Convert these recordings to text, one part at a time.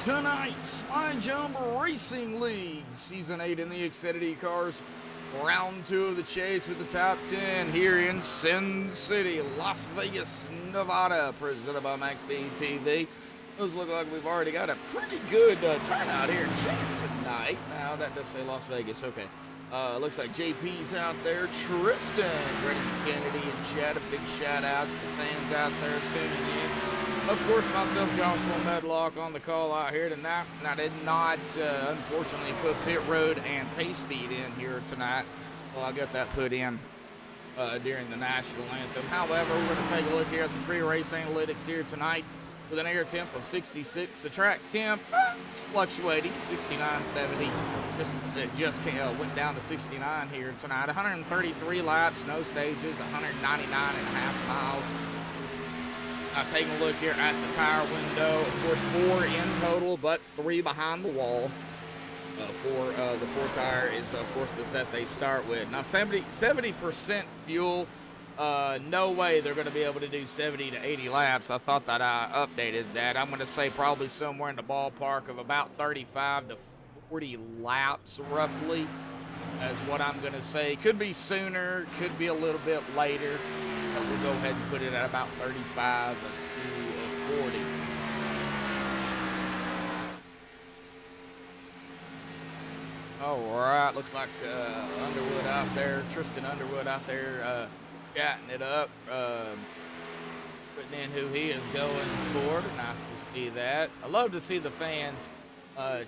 tonight's Jawb Racing League Season 8 in the Xfinity cars. Round 2 of the chase with the top 10 here in Sin City, Las Vegas, Nevada, presented by MaxspeedTV. Those look like we've already got a pretty good turnout here in Chad tonight. Now, that does say Las Vegas, okay. Looks like JP's out there, Tristan, Brady Kennedy, and Chad. A big shout out to the fans out there tuning in. Of course, myself, Joshua Medlock, on the call out here tonight. I did not, unfortunately, put pit road and pace speed in here tonight. Well, I got that put in during the national anthem. However, we're going to take a look here at the pre-race analytics here tonight with an air temp of 66. The track temp fluctuating, 69, 70. Just went down to 69 here tonight. 133 laps, no stages, 199.5 miles. Now taking a look here at the tire window, of course 4 in total, but 3 behind the wall. The 4 tire is of course the set they start with. Now 70% fuel, no way they're going to be able to do 70 to 80 laps. I thought that I updated that. I'm going to say probably somewhere in the ballpark of about 35 to 40 laps roughly, is what I'm going to say. Could be sooner, could be a little bit later. We'll go ahead and put it at about 35 to 40. All right, looks like Underwood out there, Tristan Underwood out there chatting it up, putting in who he is going for. Nice to see that. I love to see the fans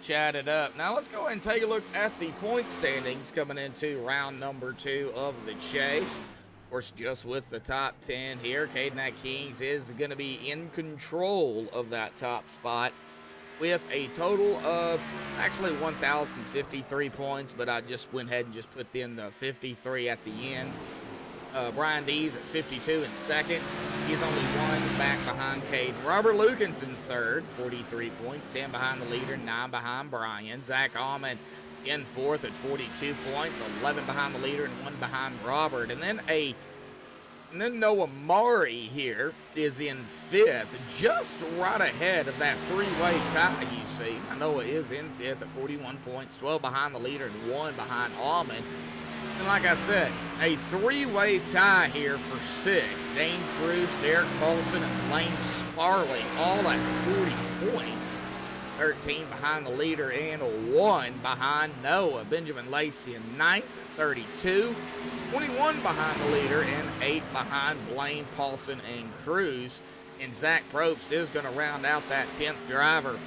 chat it up. Now let's go ahead and take a look at the point standings coming into round number 2 of the chase. Of course, just with the top 10 here, Cadenac Kings is going to be in control of that top spot with a total of actually 1,053 points, but I just went ahead and just put in the 53 at the end. Brian Dees at 52 in second. He's only 1 back behind Cade. Robert Lukens in third, 43 points, 10 behind the leader, 9 behind Brian. Zach Allman in fourth at 42 points, 11 behind the leader and 1 behind Robert. And then Noah Murray here is in fifth, just right ahead of that 3-way tie you see. Noah is in fifth at 41 points, 12 behind the leader and 1 behind Allman. And like I said, a 3-way tie here for 6th. Dane Cruz, Derek Paulson, and Lane Sparling all at 40 points. 13 behind the leader and 1 behind Noah. Benjamin Lacey in 9th at 32. 21 behind the leader and 8 behind Blaine, Paulson, and Cruz. And Zach Probst is going to round out that 10th driver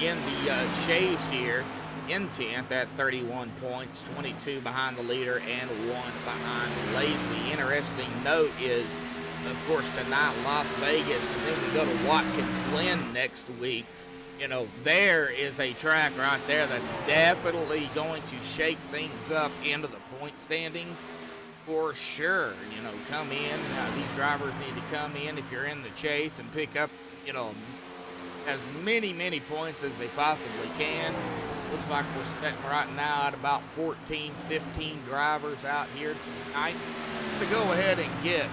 in the chase here in 10th at 31 points. 22 behind the leader and 1 behind Lacey. Interesting note is, of course, tonight Las Vegas, and then we go to Watkins Glen next week. You know, there is a track right there that's definitely going to shake things up into the point standings for sure. You know, come in. These drivers need to come in if you're in the chase and pick up, you know, as many points as they possibly can. Looks like we're sitting right now at about 14, 15 drivers out here tonight to go ahead and get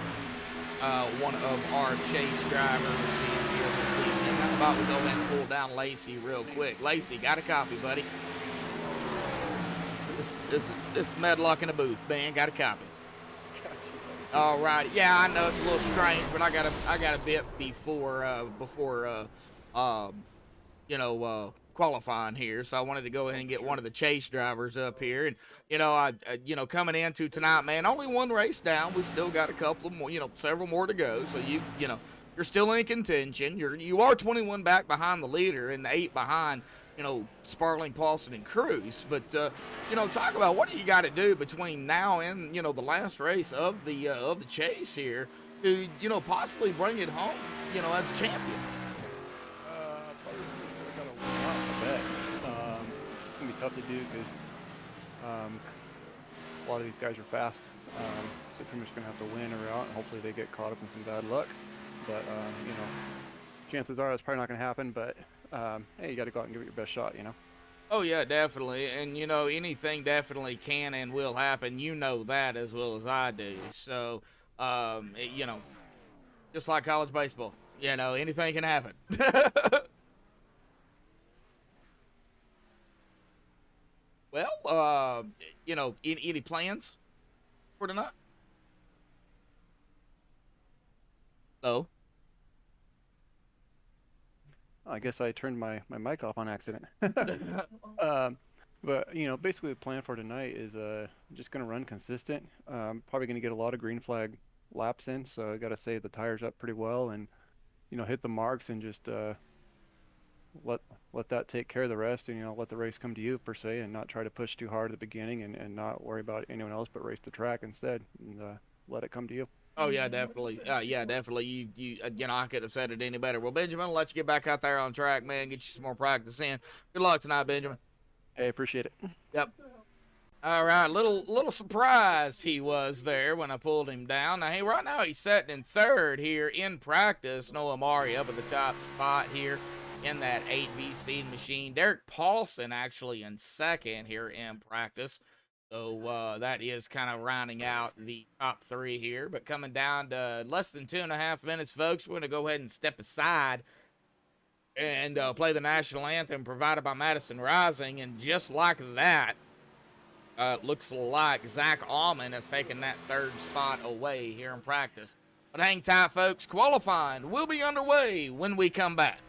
one of our chase drivers in here this evening. How about we go ahead and pull down Lacey real quick. Lacey, got a copy, buddy. This is Medlock in the booth, man. Got a copy. All right. Yeah, I know it's a little strange, but I got a bit before qualifying here, so I wanted to go ahead and get one of the chase drivers up here. And coming into tonight, man, only 1 race down. We still got a couple more, several more to go. So you're still in contention. You are 21 back behind the leader and 8 behind, Sparling, Paulson, and Cruz. But talk about what do you got to do between now and the last race of the chase here to possibly bring it home, as a champion. It's going to be tough to do because a lot of these guys are fast. So pretty much going to have to win or out, and hopefully they get caught up in some bad luck. But, chances are that's probably not going to happen. But, hey, you got to go out and give it your best shot, Oh, yeah, definitely. And, anything definitely can and will happen. You know that as well as I do. So, just like college baseball, anything can happen. Well, any plans for tonight? No. I guess I turned my mic off on accident. Um, but basically the plan for tonight is just gonna run consistent. Probably gonna get a lot of green flag laps in, so I gotta save the tires up pretty well and hit the marks and just let let that take care of the rest, and let the race come to you per se, and not try to push too hard at the beginning and not worry about anyone else but race the track instead, and let it come to you. Oh yeah, definitely. Yeah, definitely. I couldn't have said it any better. Well, Benjamin, I'll let you get back out there on track, man. Get you some more practice in. Good luck tonight, Benjamin. Hey, appreciate it. Yep. All right, little surprised he was there when I pulled him down. Now, hey, right now he's sitting in third here in practice. Noah Mari up at the top spot here in that 8V speed machine. Derek Paulson actually in second here in practice. So that is kind of rounding out the top three here. But coming down to less than 2.5 minutes, folks, we're going to go ahead and step aside and play the national anthem provided by Madison Rising. And just like that, looks like Zach Allman has taken that third spot away here in practice. But hang tight, folks. Qualifying will be underway when we come back.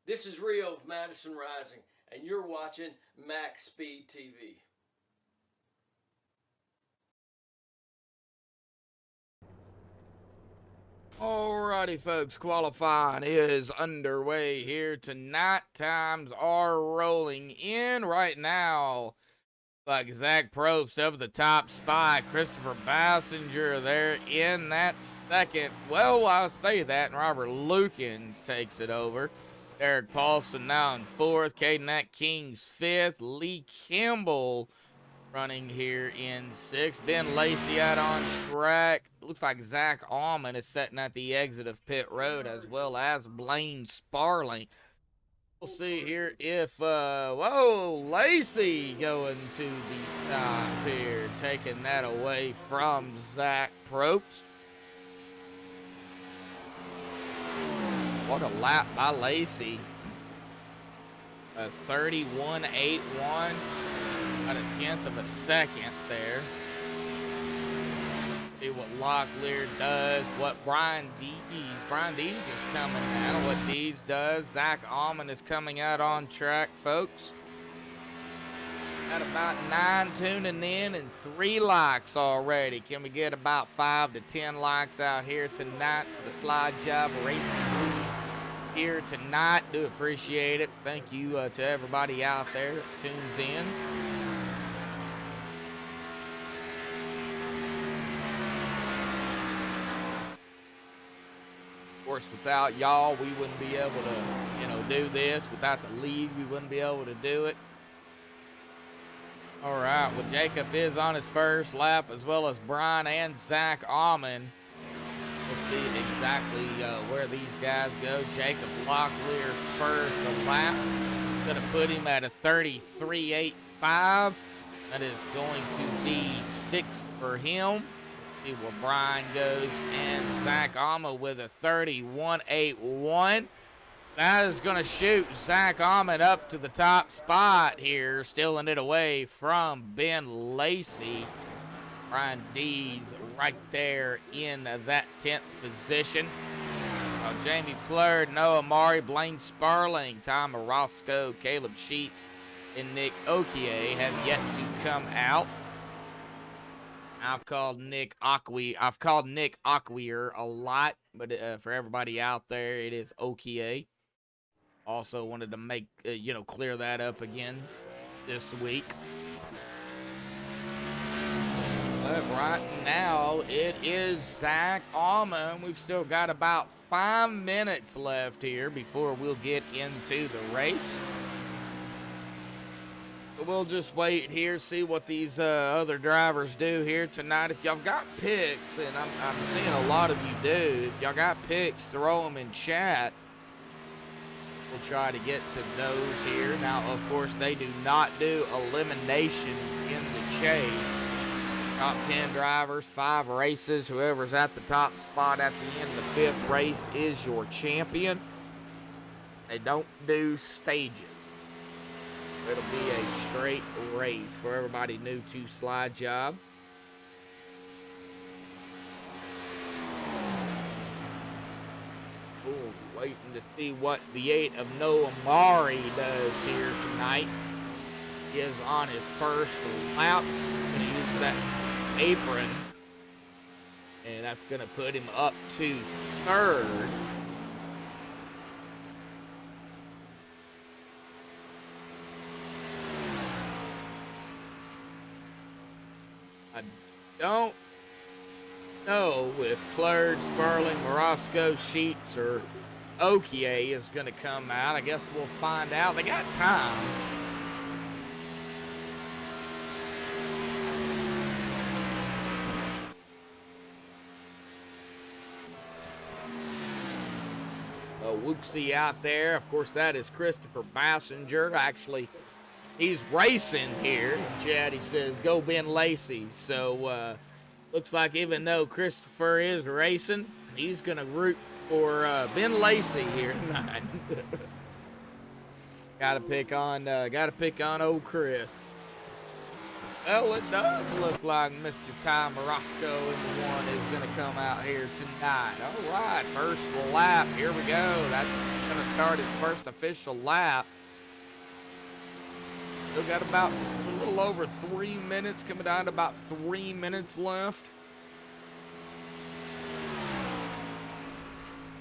This is Rio of Madison Rising, and you're watching MaxspeedTV. Alrighty, folks, qualifying is underway here tonight. Times are rolling in right now. Like Zach Probst up at the top spot. Christopher Bassinger there in that second. Well, I say that, and Robert Lukens takes it over. Eric Paulson now in fourth. Caden King's fifth. Lee Campbell running here in sixth. Ben Lacey out on track. Looks like Zach Allman is setting at the exit of pit road, as well as Blaine Sparling. We'll see here if, whoa, Lacey going to the top here, taking that away from Zach Probst. What a lap by Lacey. A 31.81. About a tenth of a second there. See what Locklear does, what Brian Dees is coming out, what Dees does. Zach Allman is coming out on track, folks. Got about 9 tuning in and 3 likes already. Can we get about 5 to 10 likes out here tonight for the Slide Job Racing League here tonight? Do appreciate it. Thank you to everybody out there that tunes in. Of course, without y'all, we wouldn't be able to, do this. Without the league, we wouldn't be able to do it. All right, well, Jacob is on his first lap, as well as Brian and Zach Allman. We'll see exactly where these guys go. Jacob Locklear first lap. Going to put him at a 33.85. That is going to be 6th for him. See where Brian goes, and Zach Allman with a 31.81. That is going to shoot Zach Allman up to the top spot here, stealing it away from Ben Lacey. Brian Dees right there in that 10th position. Jamie Plurd, Noah Murray, Blaine Sparling, Tom Orozco, Caleb Sheets, and Nick Okier have yet to come out. I've called Nick Oquier a lot, but for everybody out there, it is Okier. Also wanted to make, clear that up again this week. But right now, it is Zach Allman. We've still got about 5 minutes left here before we'll get into the race. We'll just wait here, see what these other drivers do here tonight. If y'all got picks, and I'm seeing a lot of you do, if y'all got picks, throw them in chat. We'll try to get to those here. Now, of course, they do not do eliminations in the chase. Top 10 drivers, 5 races. Whoever's at the top spot at the end of the 5th race is your champion. They don't do stages. It'll be a straight race for everybody new to Slide Job. Ooh, waiting to see what the 8 of Noah Murray does here tonight. He is on his first lap. Going to use that apron. And that's going to put him up to 3rd. I don't know if Plurd, Sparling, Morosco, Sheets, or Okier is going to come out. I guess we'll find out. They got time. Wooksy out there. Of course, that is Christopher Bassinger. Actually, he's racing here. Chad, he says, go Ben Lacey. So, looks like even though Christopher is racing, he's going to root for Ben Lacey here tonight. Gotta pick on old Chris. Well, it does look like Mr. Ty Morosco and the one is going to come out here tonight. All right, first lap. Here we go. That's going to start his first official lap. Still got about a little over 3 minutes, coming down to about 3 minutes left.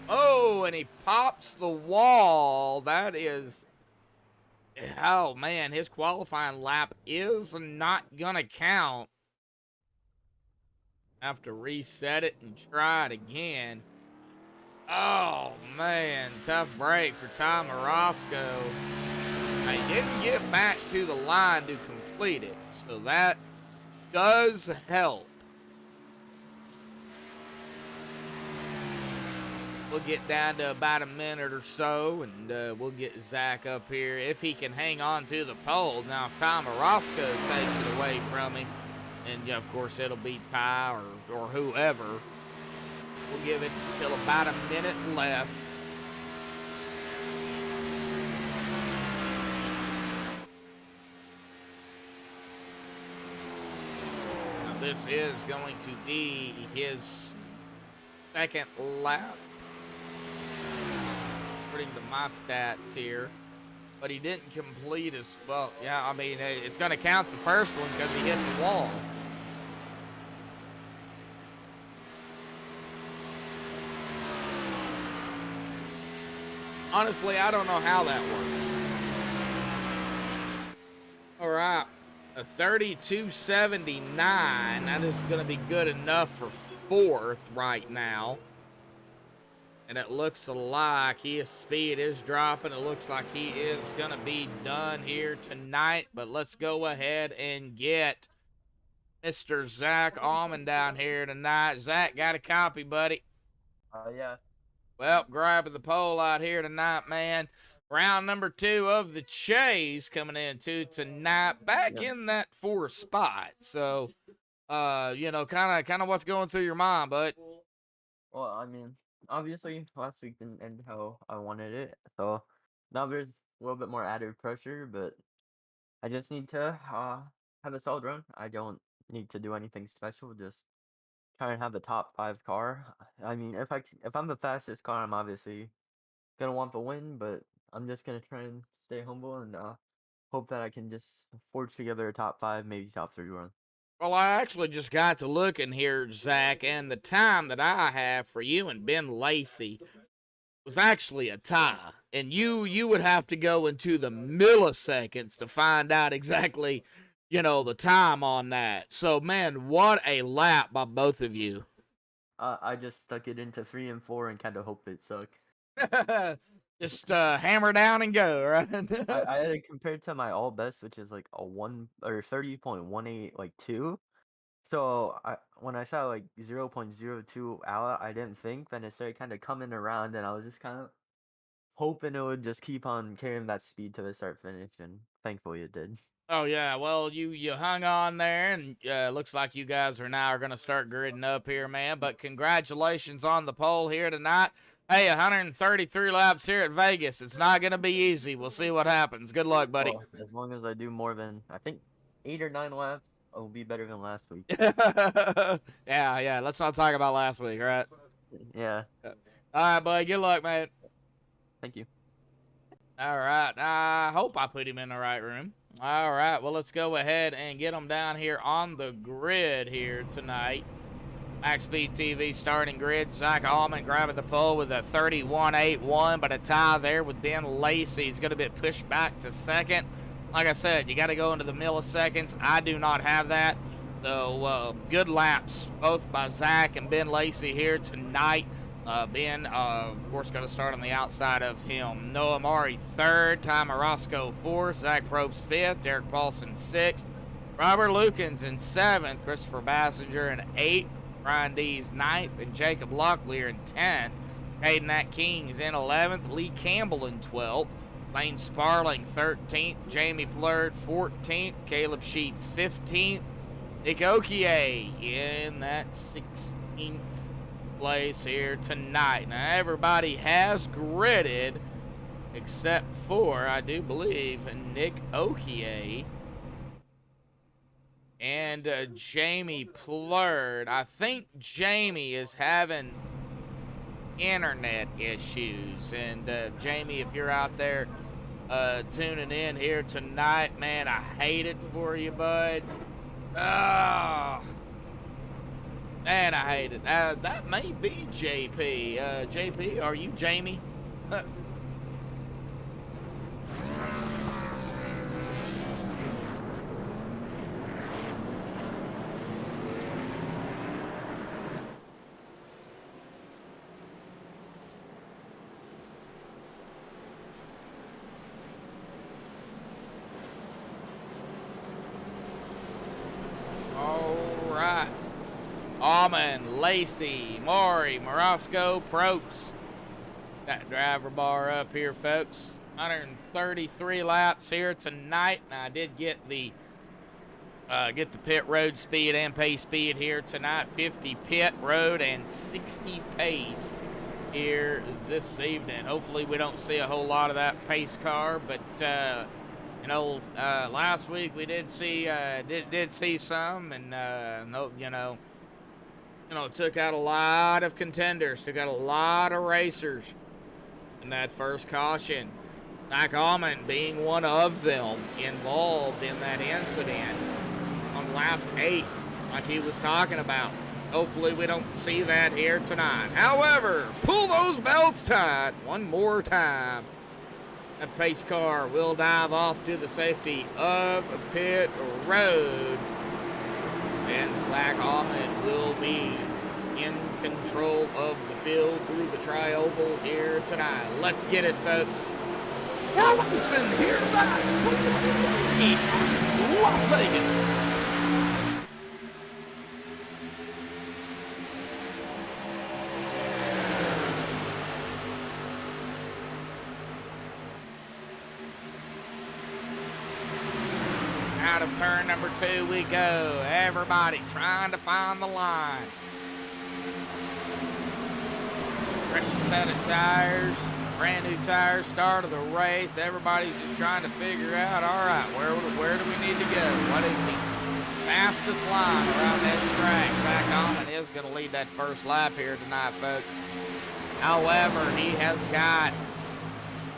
Oh, and he pops the wall. That is... Oh, man, his qualifying lap is not going to count. Have to reset it and try it again. Oh, man, tough break for Tom Orozco. He didn't get back to the line to complete it, so that does help. We'll get down to about a minute or so, and we'll get Zach up here if he can hang on to the pole. Now, if Tom Orozco takes it away from him, and of course it'll be Ty or whoever, we'll give it until about a minute left. Now, this is going to be his second lap, according to my stats here, but he didn't complete his, well, yeah, I mean, it's going to count the first one because he hit the wall. Honestly, I don't know how that works. All right, a 32.79, that is going to be good enough for fourth right now. And it looks like his speed is dropping. It looks like he is going to be done here tonight. But let's go ahead and get Mr. Zach Allman down here tonight. Zach, got a copy, buddy? Yeah. Well, grabbing the pole out here tonight, man. Round number 2 of the chase coming into tonight. Back in that 4th spot. So, you know, kind of what's going through your mind, bud? Well, I mean, obviously last week didn't end how I wanted it, so now there's a little bit more added pressure, but I just need to have a solid run. I don't need to do anything special, just try and have the top 5 car. I mean, if I'm the fastest car, I'm obviously gonna want the win, but I'm just gonna try and stay humble and hope that I can just forge together a top 5, maybe top 3 run. Well, I actually just got to looking here, Zach, and the time that I have for you and Ben Lacey was actually a tie. And you would have to go into the milliseconds to find out exactly, you know, the time on that. So, man, what a lap by both of you. I just stuck it into 3 and 4 and kind of hope it sucked. Just hammer down and go, right? I had it compared to my all best, which is like a 30.18 like 2. So when I saw like 0.02 out, I didn't think. Then it started kind of coming around, and I was just kind of hoping it would just keep on carrying that speed to the start finish, and thankfully it did. Oh yeah, well you hung on there, and looks like you guys are going to start gridding up here, man. But congratulations on the pole here tonight. Hey, 133 laps here at Vegas. It's not going to be easy. We'll see what happens. Good luck, buddy. Well, as long as I do more than, I think, 8 or 9 laps, I'll be better than last week. Yeah. Let's not talk about last week, right? Yeah. All right, buddy. Good luck, man. Thank you. All right. I hope I put him in the right room. All right. Well, let's go ahead and get him down here on the grid here tonight. MaxspeedTV starting grid. Zach Allman grabbing the pole with a 31.81, but a tie there with Ben Lacey. He's going to be pushed back to second. Like I said, you got to go into the milliseconds. I do not have that. So, good laps, both by Zach and Ben Lacey here tonight. Ben, of course, going to start on the outside of him. Noah Murray, 3rd. Ty Morosco, 4th. Zach Probst, 5th. Derek Paulson, 6th. Robert Lukens in 7th. Christopher Bassinger in 8th. Ryan Dees 9th, and Jacob Locklear in 10th. Caden Atkins is in 11th. Lee Campbell in 12th. Lane Sparling 13th. Jamie Plurd 14th. Caleb Sheets 15th. Nick Okier in that 16th place here tonight. Now everybody has gridded except for, I do believe, Nick Okier. and Jamie Plurd. I think Jamie is having internet issues. And Jamie, if you're out there tuning in here tonight, man, I hate it for you, bud. Oh, man, I hate it. That may be JP. JP, are you Jamie? Almond, Lacey, Maury, Morosco, Probst. Got driver bar up here, folks. 133 laps here tonight. And I did get the pit road speed and pace speed here tonight. 50 pit road and 60 pace here this evening. Hopefully we don't see a whole lot of that pace car, but you know, last week we did see some, and no, you know, took out a lot of contenders, took out a lot of racers in that first caution. Zach Almond being one of them involved in that incident on lap 8, like he was talking about. Hopefully we don't see that here tonight. However, pull those belts tight one more time. That pace car will dive off to the safety of pit road. And Zach Almond will be in control of the field through the tri-oval here tonight. Let's get it, folks. Now listen here tonight. Las Vegas. Out of turn number 2 we go. Everybody trying to find the line. Fresh set of tires, brand new tires, start of the race. Everybody's just trying to figure out, all right, where do we need to go? What is the fastest line around this track? Zach Almond is going to lead that first lap here tonight, folks. However, he has got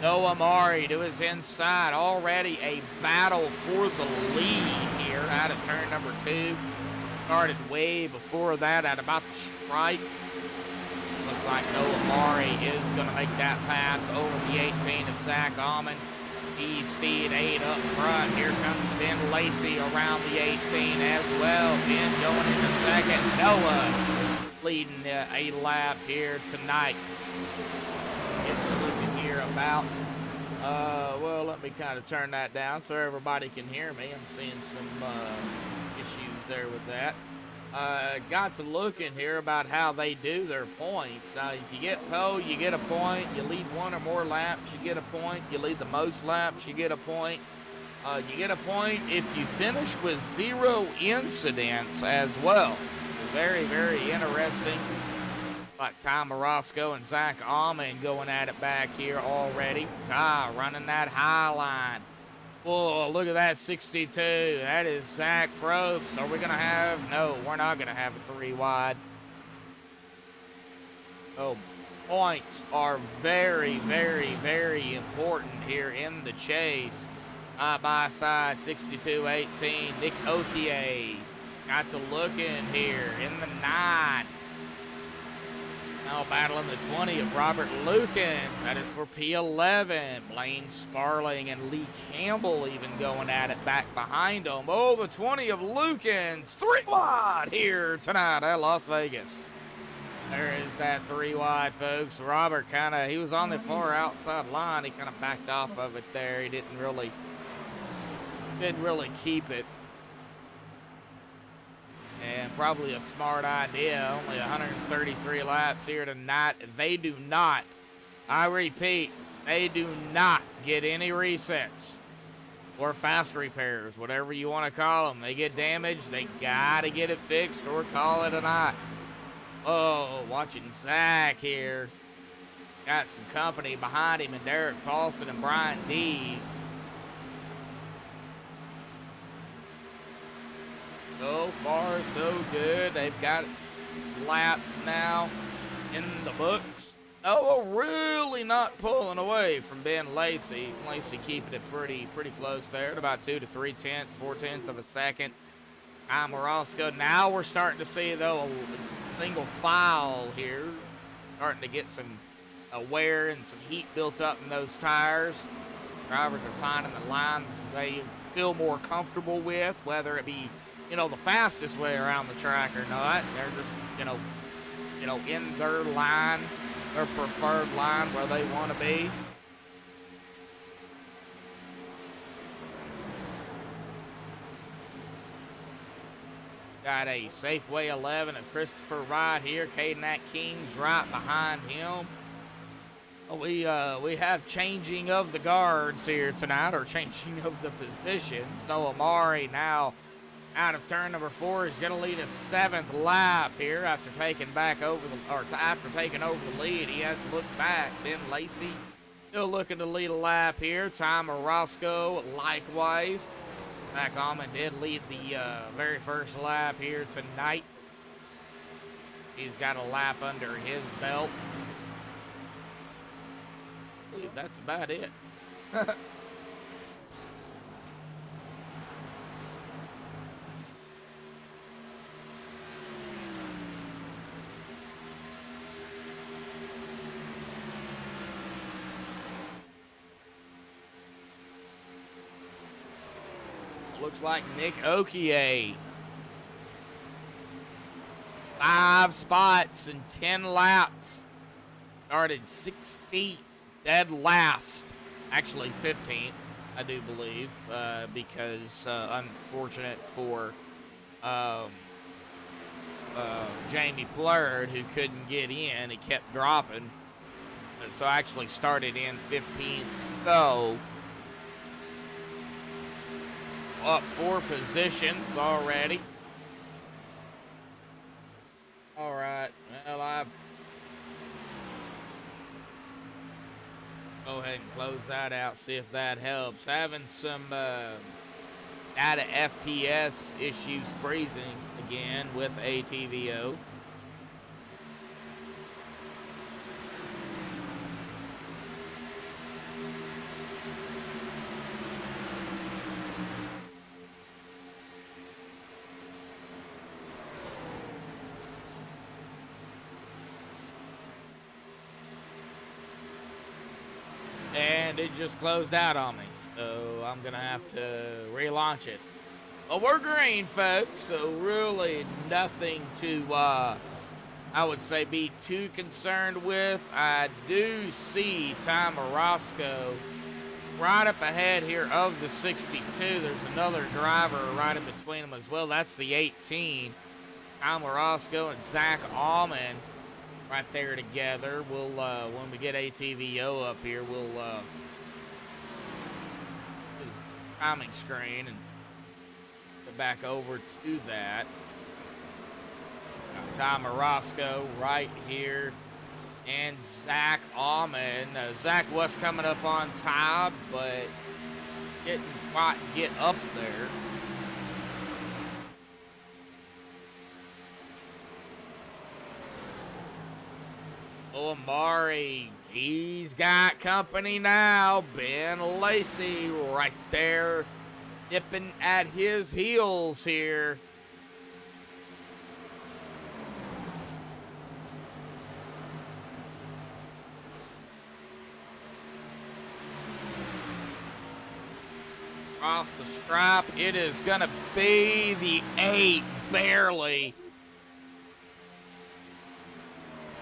Noah Maury to his inside. Already a battle for the lead here out of turn number 2. Started way before that at about the stripe. Looks like Noah Maury is going to make that pass over the 18 of Zach Almond. E-Speed 8 up front. Here comes Ben Lacey around the 18 as well. Ben going into second. Noah leading a lap here tonight. It's looking here about, well, let me kind of turn that down so everybody can hear me. I'm seeing some issues there with that. Got to looking here about how they do their points. If you get pole, you get a point. You lead 1 or more laps, you get a point. You lead the most laps, you get a point. You get a point if you finish with 0 incidents as well. Very, very interesting. Like Ty Morosco and Zach Almond going at it back here already. Ty running that high line. Whoa, look at that 62. That is Zach Probst. Are we going to have? No, we're not going to have a 3 wide. Oh, points are very, very, very important here in the chase. Side by side, 62-18. Nick Okier got to look in here in the 9. Now battling the 20 of Robert Lukens. That is for P11. Blaine Sparling and Lee Campbell even going at it back behind them. Oh, the 20 of Lukens. 3 wide here tonight at Las Vegas. There is that 3 wide, folks. Robert he was on the far outside line. He kind of backed off of it there. He didn't really keep it. And probably a smart idea. Only 133 laps here tonight. They do not, I repeat, they do not get any resets or fast repairs, whatever you want to call them. They get damaged, they got to get it fixed or call it a night. Oh, watching Zach here. Got some company behind him, and Derek Paulson and Brian Dees. far, so good. They've got laps now in the books. Oh, really not pulling away from Ben Lacey. Lacey keeping it pretty close there at about 2 to 3 tenths, 4 tenths of a second. Roscoe. Now we're starting to see, though, a single file here. Starting to get some wear and some heat built up in those tires. Drivers are finding the lines they feel more comfortable with, whether it be, the fastest way around the track or not. They're just, in their line, their preferred line where they want to be. Got a Safeway 11 of Christopher right here. Caden King's right behind him. We have changing of the guards here tonight, or changing of the positions. Noah Mari now out of turn number 4. He's going to lead a 7th lap here after taking over the lead. He has to look back. Ben Lacey still looking to lead a lap here. Tom Roscoe likewise. Zach Allman did lead the very first lap here tonight. He's got a lap under his belt. I believe that's about it. Looks like Nick Okier. 5 spots and 10 laps. Started 16th, dead last. Actually 15th, I do believe, because unfortunate for Jamie Plurd, who couldn't get in. He kept dropping. So actually started in 15th. So up 4 positions already. All right. Well, I go ahead and close that out. See if that helps. Having some data FPS issues, freezing again with ATVO. And it just closed out on me, so I'm gonna have to relaunch it. Well, we're green, folks, so really nothing to, I would say, be too concerned with. I do see Tom Roscoe right up ahead here of the 62. There's another driver right in between them as well. That's the 18. Tom Roscoe and Zach Allman right there together. We'll when we get ATVO up here, we'll do his timing screen and go back over to that. Got Tom Roscoe right here and Zach Allman. Zach was coming up on top, but didn't quite get up there. Amari, he's got company now. Ben Lacey right there, nipping at his heels here. Across the stripe, it is going to be the 8, barely.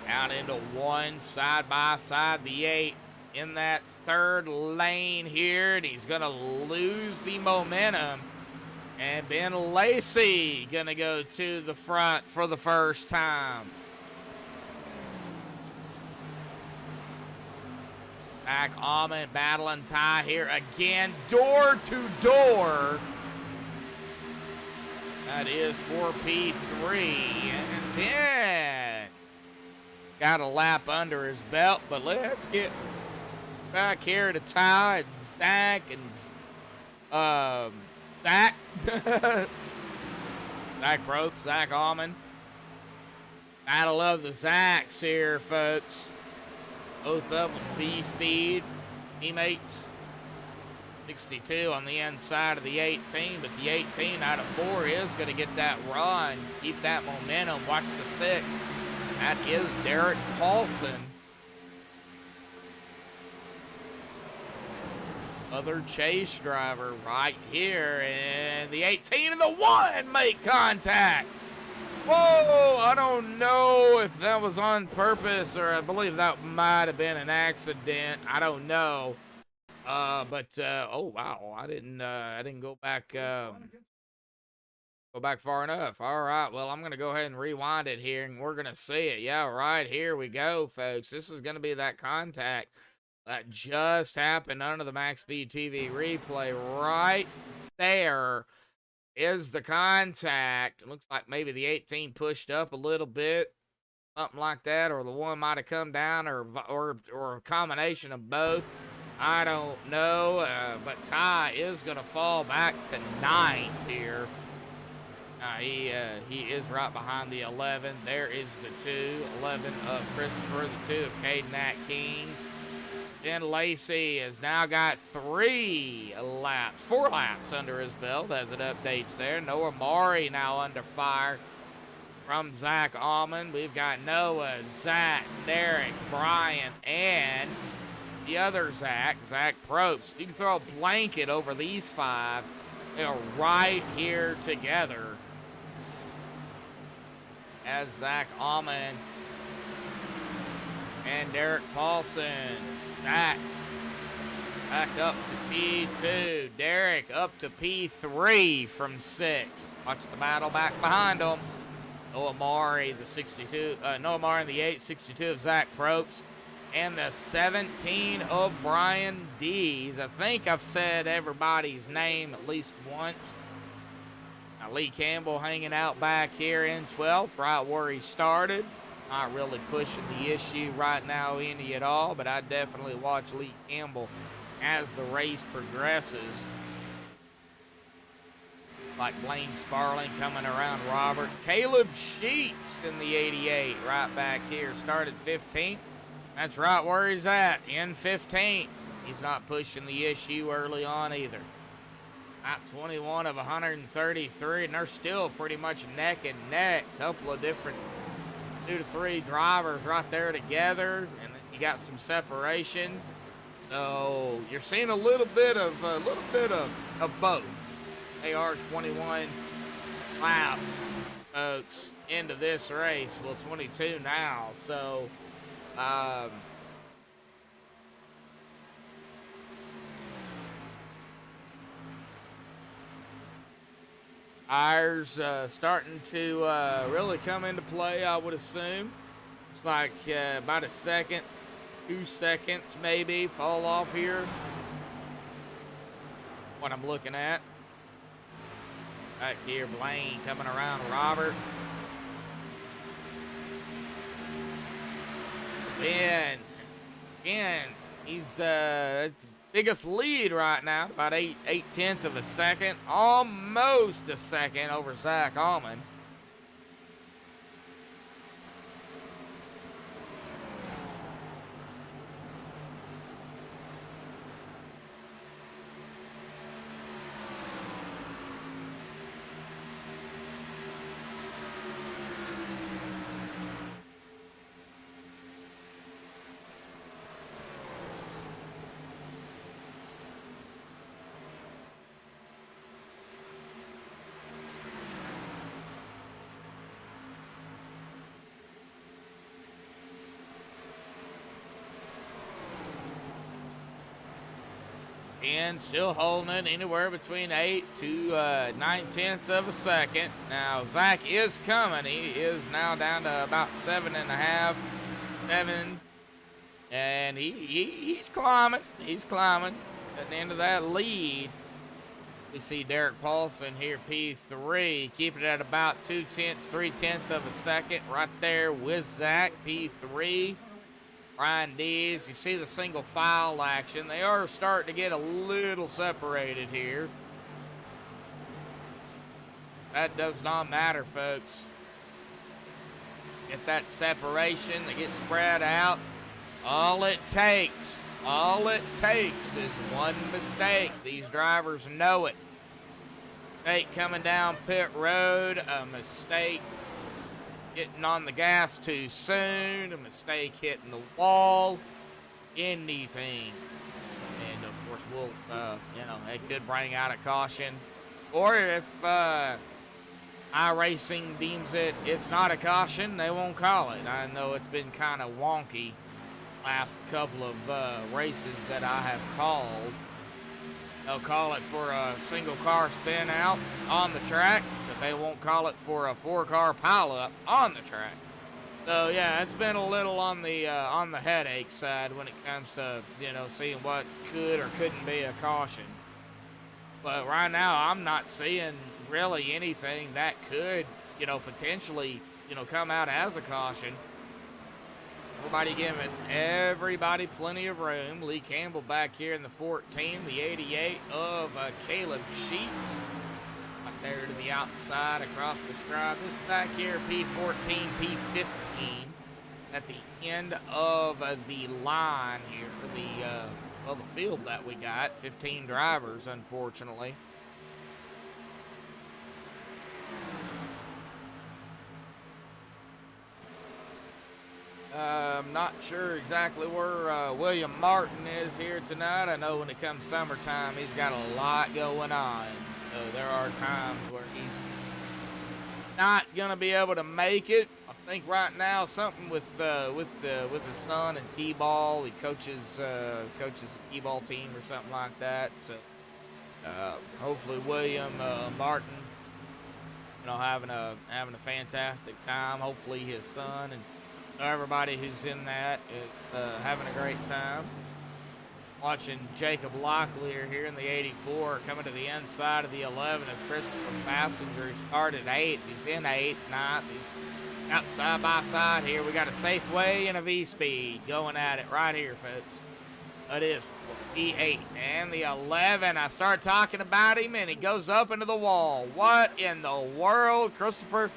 Out into 1, side by side, the 8 in that 3rd lane here, and he's going to lose the momentum. And Ben Lacey going to go to the front for the first time. Zach Allman battling tie here again, door to door. That is for P3, and Ben got a lap under his belt, but let's get back here to Ty and Zach and Zach. Zach Ropes, Zach Almond. Battle of the Zacks here, folks. Both of them B-speed teammates. 62 on the inside of the 18, but the 18 out of 4 is going to get that run, keep that momentum. Watch the 6. That is Derek Paulson. Other chase driver right here, and the 18 and the 1 make contact. Whoa, I don't know if that was on purpose, or I believe that might have been an accident. I don't know. Oh wow, I didn't go back far enough. All right, well, I'm gonna go ahead and rewind it here, and we're gonna see it. Yeah, right, here we go, folks. This is gonna be that contact that just happened under the MaxspeedTV replay. Right there is the contact. It looks like maybe the 18 pushed up a little bit, something like that, or the one might have come down, or a combination of both. I don't know, but Ty is going to fall back to 9th here. He is right behind the 11. There is the 2, 11 of Christopher, the 2 of Caden Nat Kings. Then Lacey has now got 4 laps under his belt as it updates there. Noah Maury now under fire from Zach Almond. We've got Noah, Zach, Derek, Brian, and the other Zach Probst. You can throw a blanket over these 5. They are right here together as Zach Almond and Derek Paulson. Zach back up to P2. Derek up to P3 from 6. Watch the battle back behind them. Noah Maury, the 62. Noah Maury in the 8, 62 of Zach Probst. And the 17 of Brian Dees. I think I've said everybody's name at least once. Now, Lee Campbell hanging out back here in 12th, right where he started. Not really pushing the issue right now any at all, but I definitely watch Lee Campbell as the race progresses. Like Blaine Sparling coming around Robert. Caleb Sheets in the 88 right back here. Started 15th. That's right where he's at, in 15th. He's not pushing the issue early on either. Lap 21 of 133, and they're still pretty much neck and neck. Couple of different 2 to 3 drivers right there together, and then you got some separation. So you're seeing a little bit of both. They are 21 laps, folks, into this race. Well, 22 now. So tires starting to really come into play, I would assume. It's like about a second, 2 seconds maybe fall off here. What I'm looking at. Back here, Blaine coming around Robert. Ben, again, he's biggest lead right now, about 8/10 of a second, almost a second over Zach Almond. And still holding it anywhere between 8 to 9/10 of a second. Now, Zach is coming. He is now down to about 7.5, 7. And he's climbing. He's climbing. At the end of that lead, we see Derek Paulson here, P3, keeping it at about 2/10, 3/10 of a second right there with Zach, P3. Brian Dees, you see the single file action. They are starting to get a little separated here. That does not matter, folks. Get that separation, they get spread out. All it takes is one mistake. These drivers know it. Mistake coming down pit road, a mistake getting on the gas too soon, a mistake hitting the wall, anything. And of course, we'll, it could bring out a caution. Or if iRacing deems it's not a caution, they won't call it. I know it's been kind of wonky last couple of races that I have called. They'll call it for a single car spin out on the track, but they won't call it for a 4-car pileup on the track. So yeah, it's been a little on the headache side when it comes to, seeing what could or couldn't be a caution. But right now, I'm not seeing really anything that could, potentially, come out as a caution. Everybody plenty of room. Lee Campbell back here in the 14, the 88 of Caleb Sheets. Up there to the outside across the stripe. This back here, P14, P15 at the end of the line here. The field that we got. 15 drivers, unfortunately. I'm not sure exactly where William Martin is here tonight. I know when it comes summertime, he's got a lot going on. So there are times where he's not gonna be able to make it. I think right now something with his son and t-ball. He coaches a t-ball team or something like that. So hopefully William Martin, having a fantastic time. Hopefully his son and everybody who's in that is having a great time. Watching Jacob Locklear here in the 84 coming to the inside of the 11 of Christopher Passenger, who started 8th. He's in 8th, 9th. He's out side by side here. We got a Safeway and a V-Speed going at it right here, folks. That is E8 and the 11. I start talking about him and he goes up into the wall. What in the world, Christopher?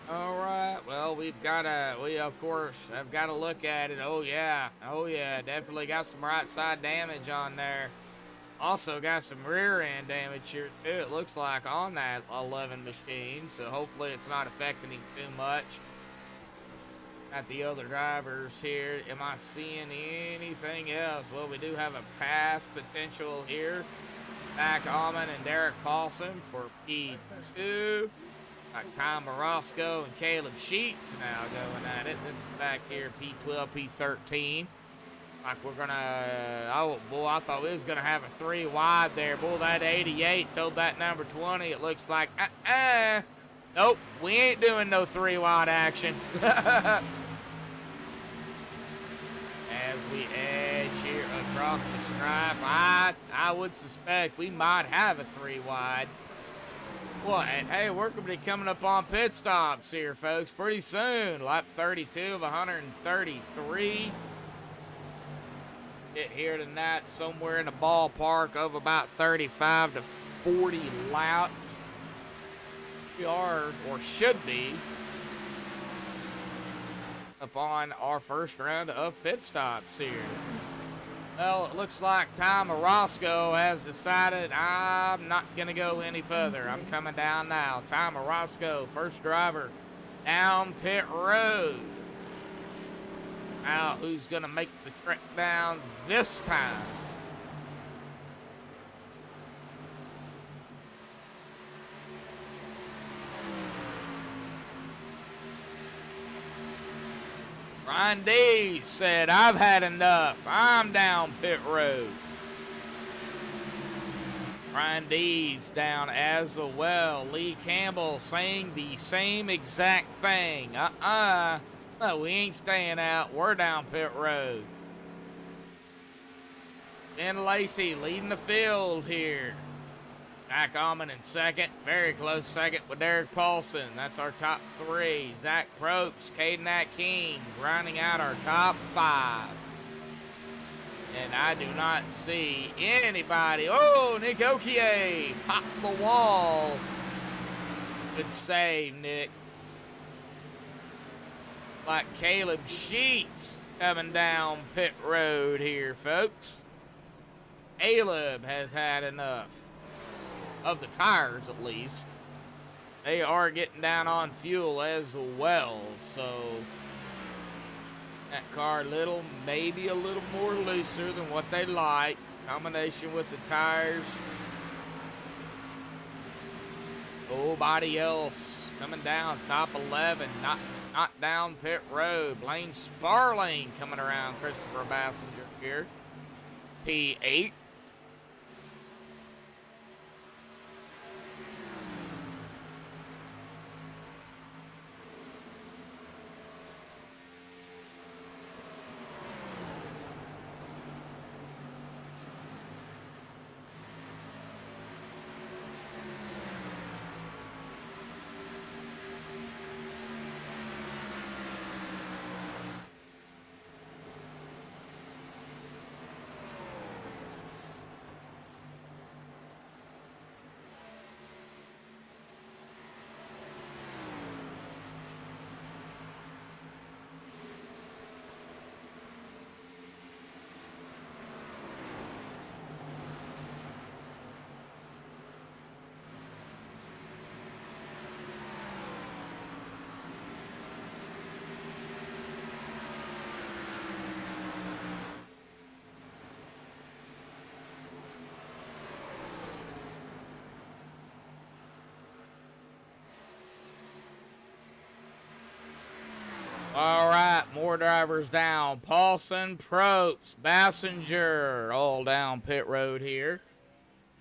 All right, well, we of course have got to look at it. Oh yeah, definitely got some right side damage on there. Also got some rear end damage here too, it looks like, on that 11 machine. So hopefully it's not affecting him too much. Got the other drivers here. Am I seeing anything else? Well, we do have a pass potential here. Zach Allman and Derek Paulson for P2. Like Tom Morosco and Caleb Sheets now going at it. This is back here, P12, P13. Like we're gonna, oh boy, I thought we was gonna have a 3 wide there. Boy, that 88 told that number 20. It looks like, nope, we ain't doing no 3 wide action. As we edge here across the stripe, I would suspect we might have a 3 wide. What? Hey, we're going to be coming up on pit stops here, folks, pretty soon. Lap 32 of 133. Get here tonight somewhere in the ballpark of about 35 to 40 laps. We are, or should be, upon our first round of pit stops here. Well, it looks like Tom Orozco has decided I'm not going to go any further. I'm coming down now. Tom Orozco, first driver down pit road. Now, who's going to make the trek down this time? Ryan D said, I've had enough. I'm down pit road. Ryan D's down as well. Lee Campbell saying the same exact thing. No, we ain't staying out. We're down pit road. Ben Lacey leading the field here. Zach Allman in second. Very close second with Derek Paulson. That's our top 3. Zach Probst, Caden King rounding out our top 5. And I do not see anybody. Oh, Nick Okie popped the wall. Good save, Nick. Like Caleb Sheets coming down pit road here, folks. Caleb has had enough of the tires, at least. They are getting down on fuel as well, so that car maybe a little more looser than what they like. Combination with the tires. Nobody else coming down top 11, not down pit road. Blaine Sparling coming around Christopher Bassinger here. P8. All right, more drivers down. Paulson, Probst, Bassinger, all down pit road here.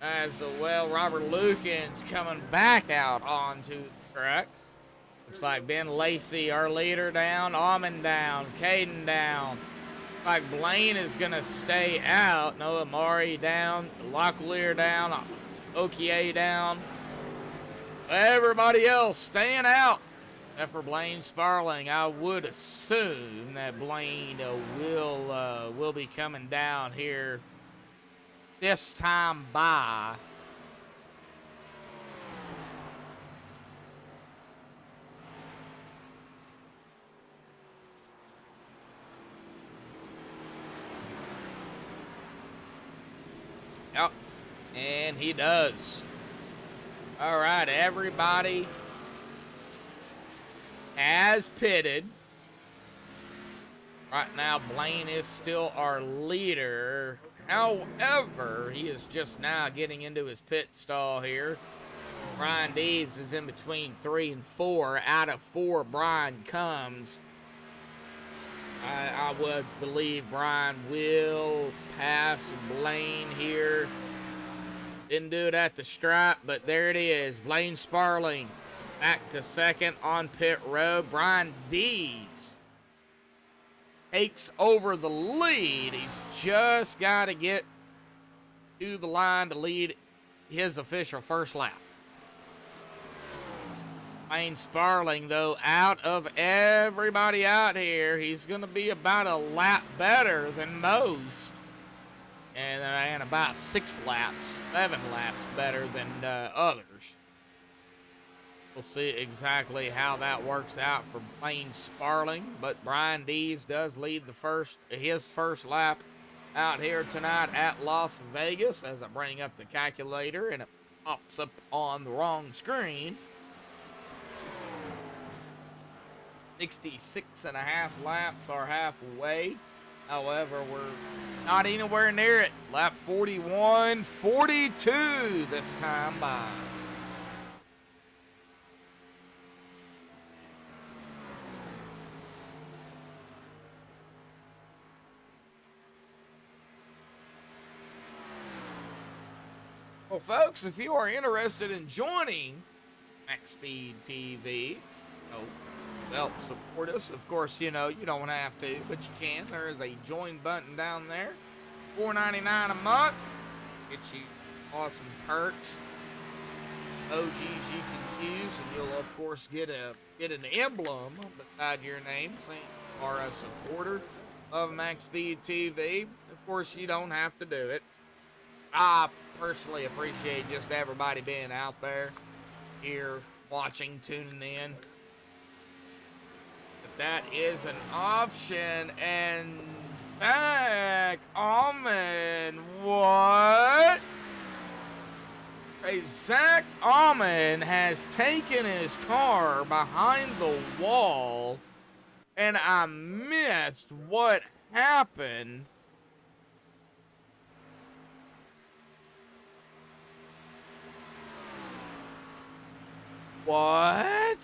As well, Robert Lukens coming back out onto the track. Looks like Ben Lacey, our leader, down. Almond down. Caden down. Looks like Blaine is going to stay out. No, Amari down. Locklear down. Okie down. Everybody else staying out. Except for Blaine Sparling. I would assume that Blaine will be coming down here this time by. Yep, and he does. All right, everybody has pitted. Right now, Blaine is still our leader. However, he is just now getting into his pit stall here. Brian Dees is in between 3 and 4. Out of 4, Brian comes. I would believe Brian will pass Blaine here. Didn't do it at the stripe, but there it is. Blaine Sparling back to second on pit road. Brian Dees takes over the lead. He's just got to get to the line to lead his official first lap. Blaine Sparling, though, out of everybody out here, he's going to be about a lap better than most. And about 7 laps better than others. We'll see exactly how that works out for Blaine Sparling, but Brian Dees does lead his first lap out here tonight at Las Vegas. As I bring up the calculator and it pops up on the wrong screen. 66.5 laps are halfway. However, we're not anywhere near it. Lap 41:42 this time by. Well, folks, if you are interested in joining MaxspeedTV, help support us. Of course, you don't have to, but you can. There is a join button down there. $4.99 a month. Gets you awesome perks. OGs you can use, and you'll of course get an emblem beside your name saying you are a supporter of MaxspeedTV. Of course, you don't have to do it. I personally appreciate just everybody being out there, here, watching, tuning in. But that is an option, and Zach Almond, what? Hey, Zach Almond has taken his car behind the wall, and I missed what happened. What?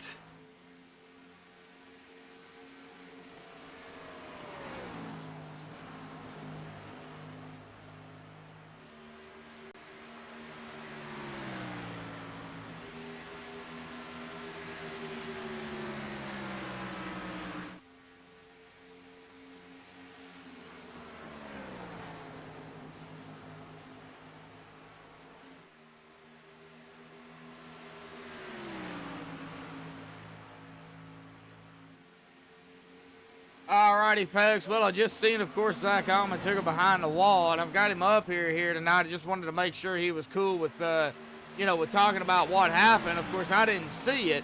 Alrighty, folks. Well, I just seen, of course, Zach Almond took it behind the wall, and I've got him up here tonight. I just wanted to make sure he was cool with, with talking about what happened. Of course, I didn't see it.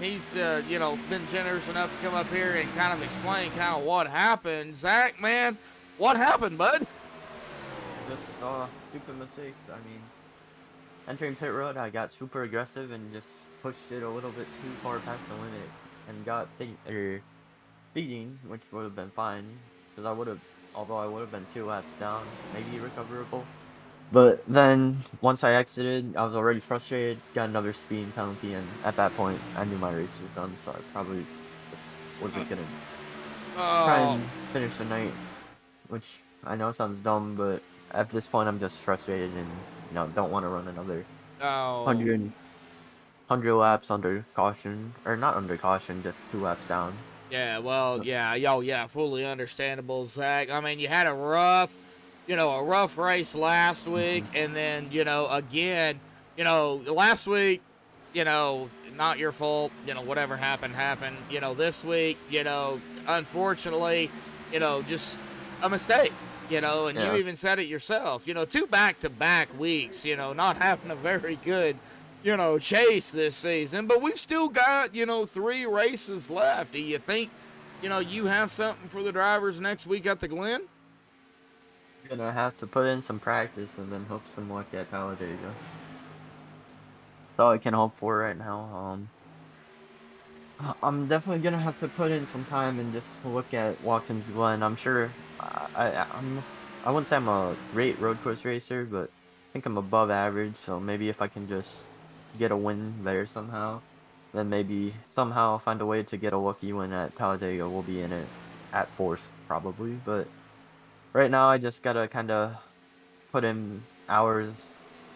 He's, been generous enough to come up here and kind of explain kind of what happened. Zach, man, what happened, bud? Just stupid mistakes. I mean, entering pit road, I got super aggressive and just pushed it a little bit too far past the limit and got speeding, which would have been fine, because although I would have been 2 laps down, maybe recoverable. But then, once I exited, I was already frustrated, got another speeding penalty, and at that point, I knew my race was done, so I probably just wasn't gonna try and finish the night, which I know sounds dumb, but at this point, I'm just frustrated and, don't want to run another 100 laps under caution, or not under caution, just 2 laps down. Yeah, well, yeah, fully understandable, Zach. I mean, you had a rough race last week, and then, again, last week, not your fault, whatever happened. This week, unfortunately, just a mistake, and you even said it yourself, 2 back-to-back weeks, not having a very good chase this season, but we've still got, 3 races left. Do you think, you have something for the drivers next week at the Glen? Gonna have to put in some practice and then hope some luck at Talladega. That's all I can hope for right now. I'm definitely gonna have to put in some time and just look at Watkins Glen. I'm sure I wouldn't say I'm a great road course racer, but I think I'm above average, so maybe if I can just get a win there somehow, then maybe somehow find a way to get a lucky win at Talladega. We'll be in it at 4th probably, but right now I just gotta kind of put in hours,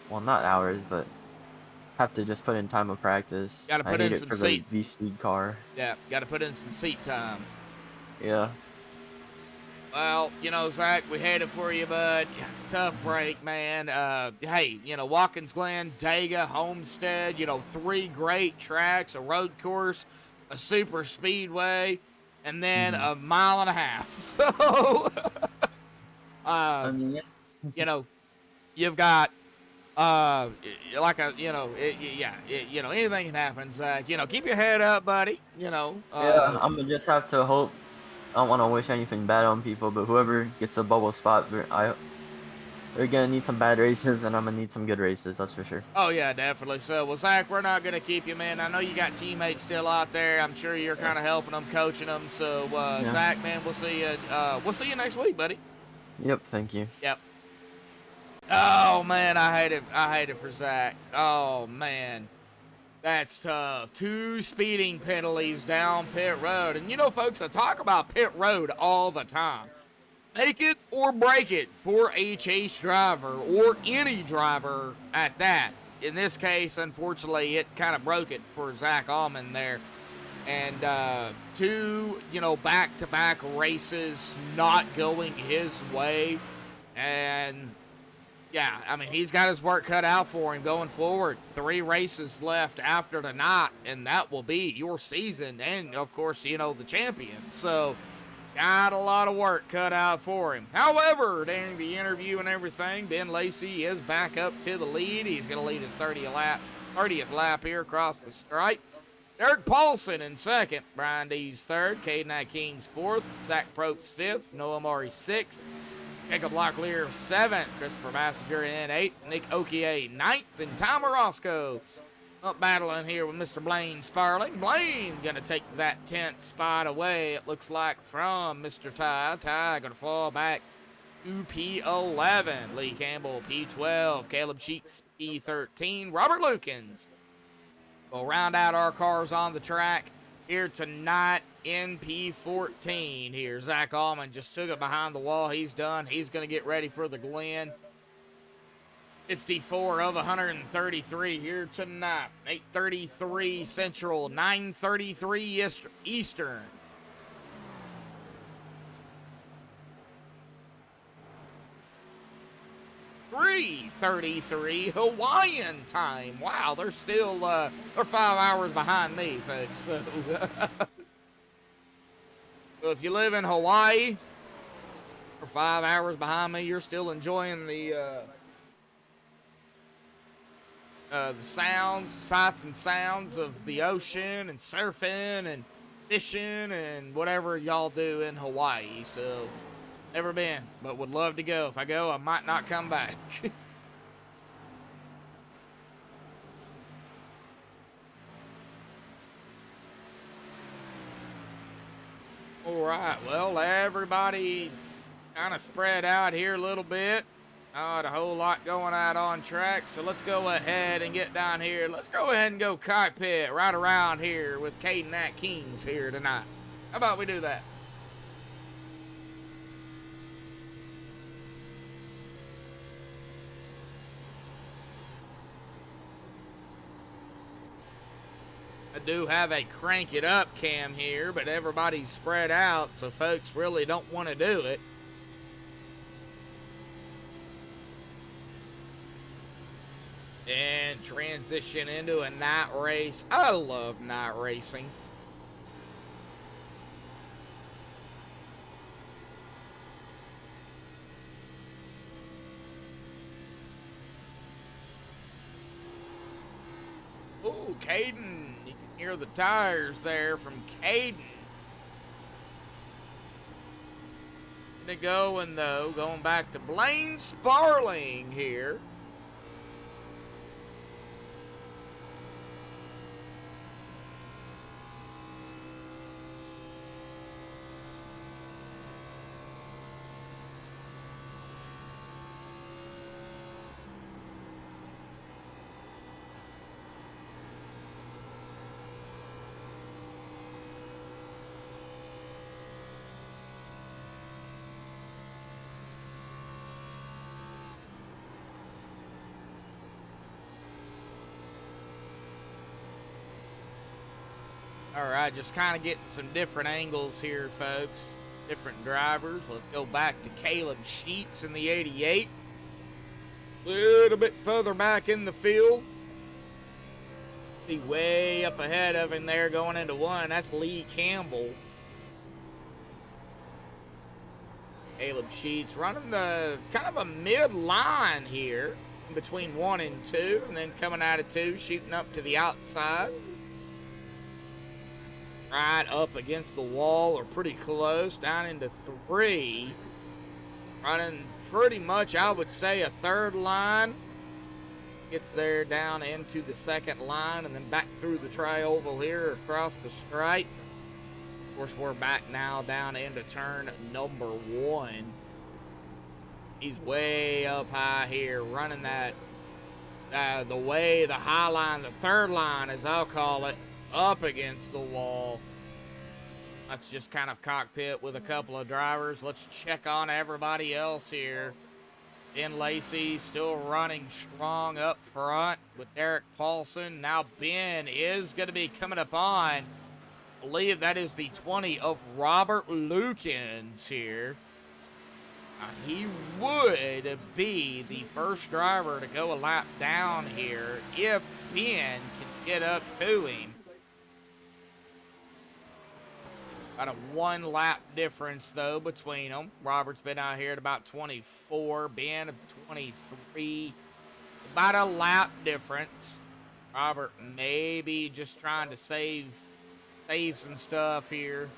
well, not hours, but have to just put in time of practice. Gotta put I in hate it some for seat. the V-Speed car. Yeah, gotta put in some seat time. Yeah. Well, Zach, we had it for you, bud. Tough break, man. Hey, Watkins Glen, Dega, Homestead, 3 great tracks, a road course, a super speedway, and then a mile and a half. So, I mean, yeah. you've got, anything can happen, Zach. Keep your head up, buddy. Yeah, I'm gonna just have to hope. I don't want to wish anything bad on people, but whoever gets the bubble spot, they're gonna need some bad races, and I'm gonna need some good races. That's for sure. Oh yeah, definitely. So, well, Zach, we're not gonna keep you, man. I know you got teammates still out there. I'm sure you're kind of helping them, coaching them. So, Zach, man, we'll see you. We'll see you next week, buddy. Yep. Thank you. Yep. Oh man, I hate it. I hate it for Zach. Oh man, that's tough. 2 speeding penalties down pit road, and folks, I talk about pit road all the time. Make it or break it for a chase driver, or any driver at that. In this case, unfortunately, it kind of broke it for Zach Almond there. And 2, back-to-back races not going his way. And yeah, I mean, he's got his work cut out for him going forward. 3 races left after tonight, and that will be your season and, of course, the champion. So, got a lot of work cut out for him. However, during the interview and everything, Ben Lacey is back up to the lead. He's going to lead his 30th lap here across the stripe. Derek Paulson in second, Brian Dees third, Caden Atkins fourth, Zach Probst fifth, Noah Murray sixth, Jacob Locklear seventh, Christopher Massenger in eighth, Nick Okier ninth, and Tom Orozco up battling here with Mr. Blaine Sparling. Blaine gonna take that 10th spot away, it looks like, from Mr. Ty. Ty gonna fall back to P11. Lee Campbell P12, Caleb Sheets P13, Robert Lukens. We'll round out our cars on the track here tonight in P14 here. Zach Allman just took it behind the wall. He's done. He's going to get ready for the Glen. 54 of 133 here tonight. 8:33 Central, 9:33 Eastern. 3:33 Hawaiian time. Wow, they're still they're 5 hours behind me, folks. So, so if you live in Hawaii, or 5 hours behind me, you're still enjoying the sounds, sights and sounds of the ocean and surfing and fishing and whatever y'all do in Hawaii. So never been, but would love to go. If I go, I might not come back. All right, well, everybody kind of spread out here a little bit. Not a whole lot going out on track, so let's go ahead and get down here. Let's go ahead and go cockpit right around here with Caden Atkins here tonight. How about we do that? I do have a crank it up cam here, but everybody's spread out, so folks really don't want to do it. And transition into a night race. I love night racing. Ooh, Caden. You can hear the tires there from Caden. Going though, going back to Blaine Sparling here. All right, just kind of getting some different angles here, folks. Different drivers. Let's go back to Caleb Sheets in the 88. A little bit further back in the field. See way up ahead of him there going into one. That's Lee Campbell. Caleb Sheets running the kind of a mid-line here between 1 and 2, and then coming out of 2, shooting up to the outside. Right up against the wall, or pretty close, down into 3. Running pretty much, I would say, a third line. Gets there down into the second line, and then back through the tri-oval here across the stripe. Of course, we're back now down into turn number 1. He's way up high here, running that, the high line, the third line, as I'll call it, up against the wall. Let's just kind of cockpit with a couple of drivers. Let's check on everybody else here. Ben Lacey still running strong up front with Derek Paulson. Now Ben is going to be coming up on, I believe that is the 20 of Robert Lukens here. He would be the first driver to go a lap down here if Ben can get up to him. About a 1 lap difference, though, between them. Robert's been out here at about 24. Ben at 23. About a lap difference. Robert maybe just trying to save some stuff here.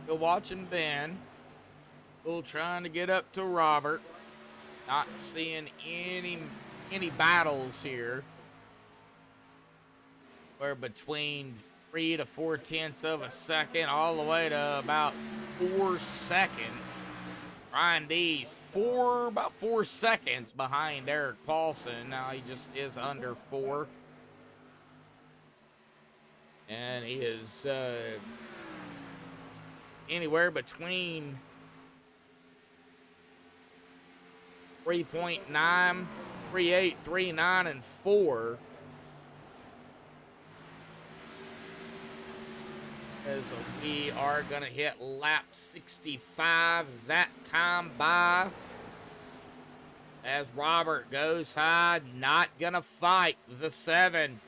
Still watching Ben. Still trying to get up to Robert. Not seeing any battles here. We're between 3 to 4 tenths of a second, all the way to about 4 seconds. Ryan D's about 4 seconds behind Eric Paulson. Now he just is under 4. And he is anywhere between 3.9, 3.8, 3.9, and 4. As we are going to hit lap 65 that time by. As Robert goes high, not going to fight the 7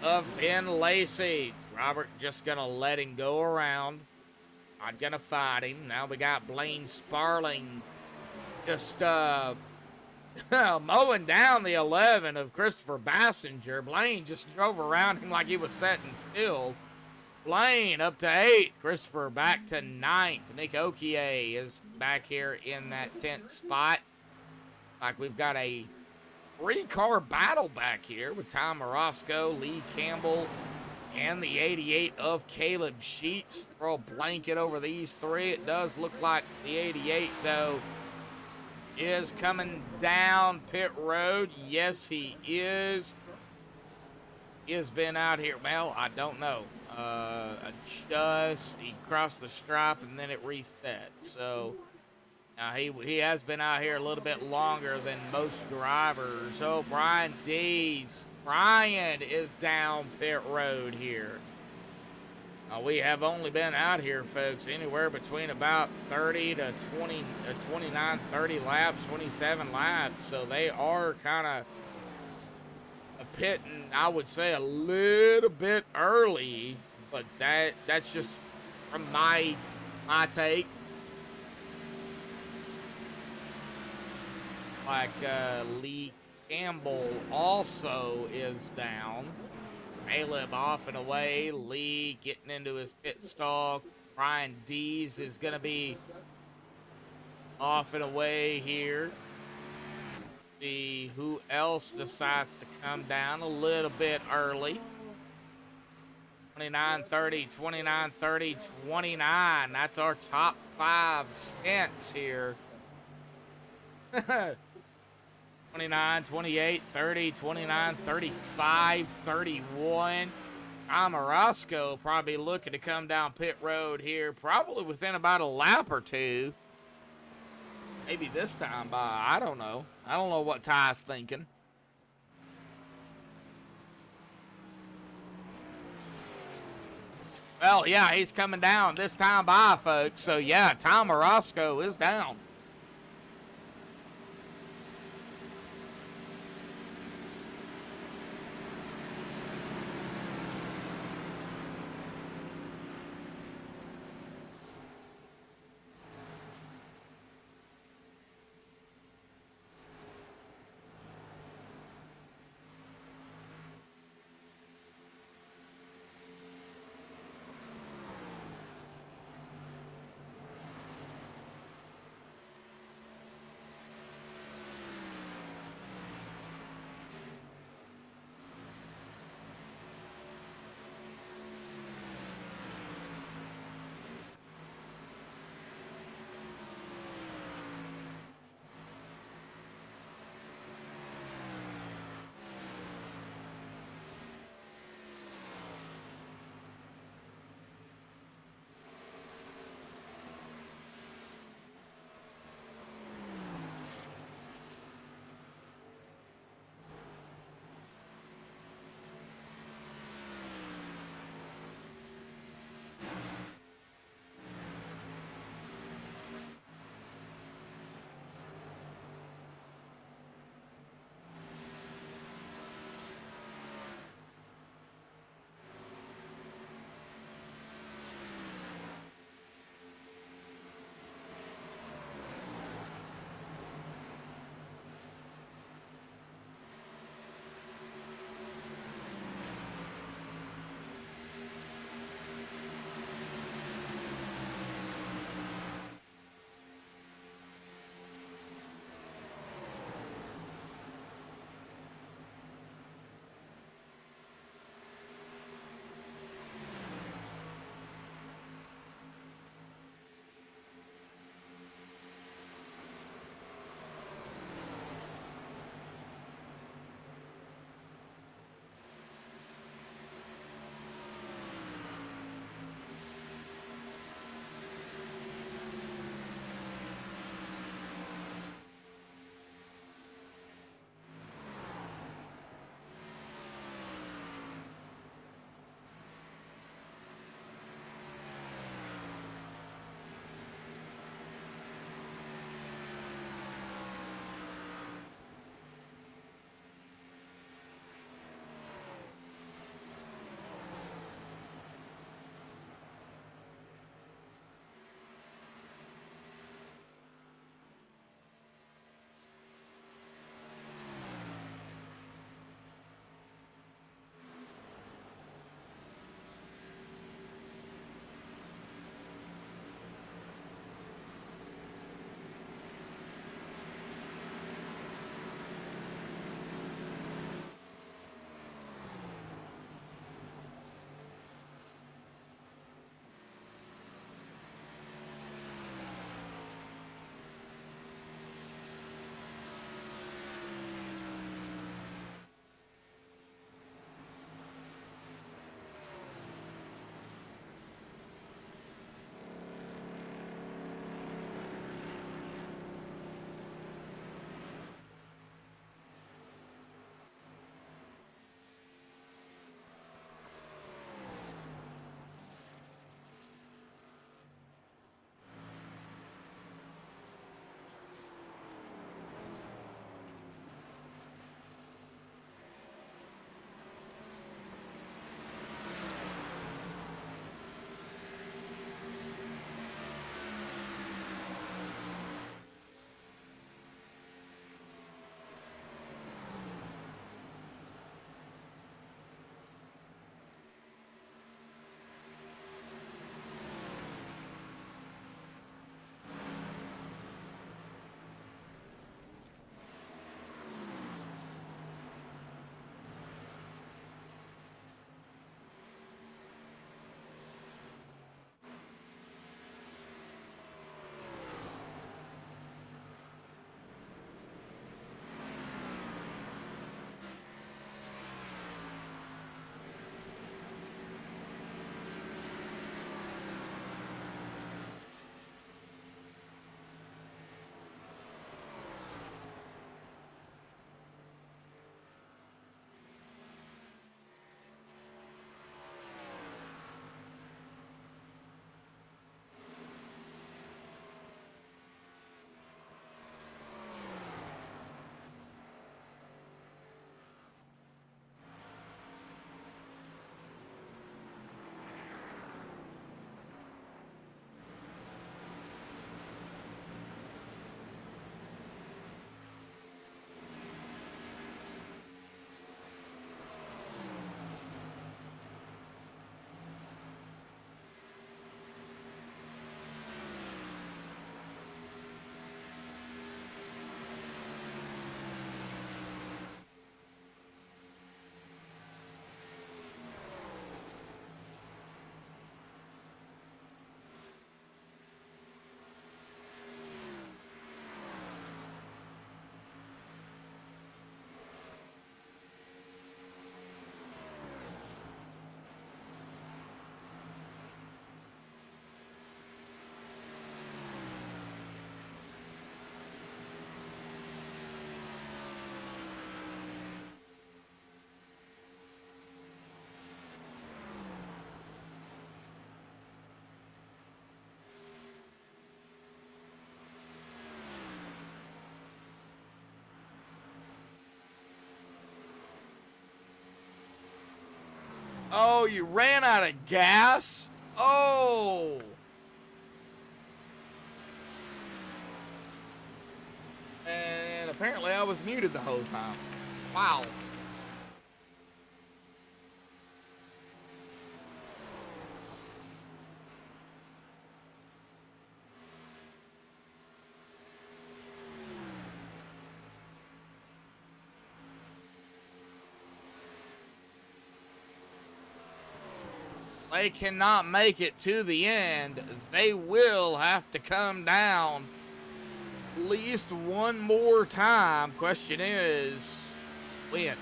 of Ben Lacey. Robert just going to let him go around. Not going to fight him. Now we got Blaine Sparling just mowing down the 11 of Christopher Bassinger. Blaine just drove around him like he was sitting still. Blaine up to 8th. Christopher back to 9th. Nick Okier is back here in that 10th spot. Like we've got a 3-car battle back here with Tom Orozco, Lee Campbell, and the 88 of Caleb Sheets. Throw a blanket over these 3. It does look like the 88, though, is coming down pit road. Yes, he is. He has been out here. Well, I don't know. He crossed the stripe and then it reset. So now he has been out here a little bit longer than most drivers. Oh, Brian is down pit road here. We have only been out here, folks, anywhere between about 30 to 20, 29, 30 laps, 27 laps. So they are kind of pitting, I would say, a little bit early, but that's just from my take. Like Lee Campbell also is down. Caleb off and away. Lee getting into his pit stall. Brian Dees is going to be off and away here. See who else decides to come down a little bit early. 29-30, 29-30, 29. That's our top 5 stints here. 29, 28, 30, 29, 35, 31. Tom Orozco probably looking to come down pit road here, probably within about a lap or 2. Maybe this time by, I don't know. I don't know what Ty's thinking. Well, yeah, he's coming down this time by, folks. So, yeah, Tom Orozco is down. Oh, you ran out of gas? Oh. And apparently I was muted the whole time. Wow. They cannot make it to the end. They will have to come down at least one more time. Question is, when?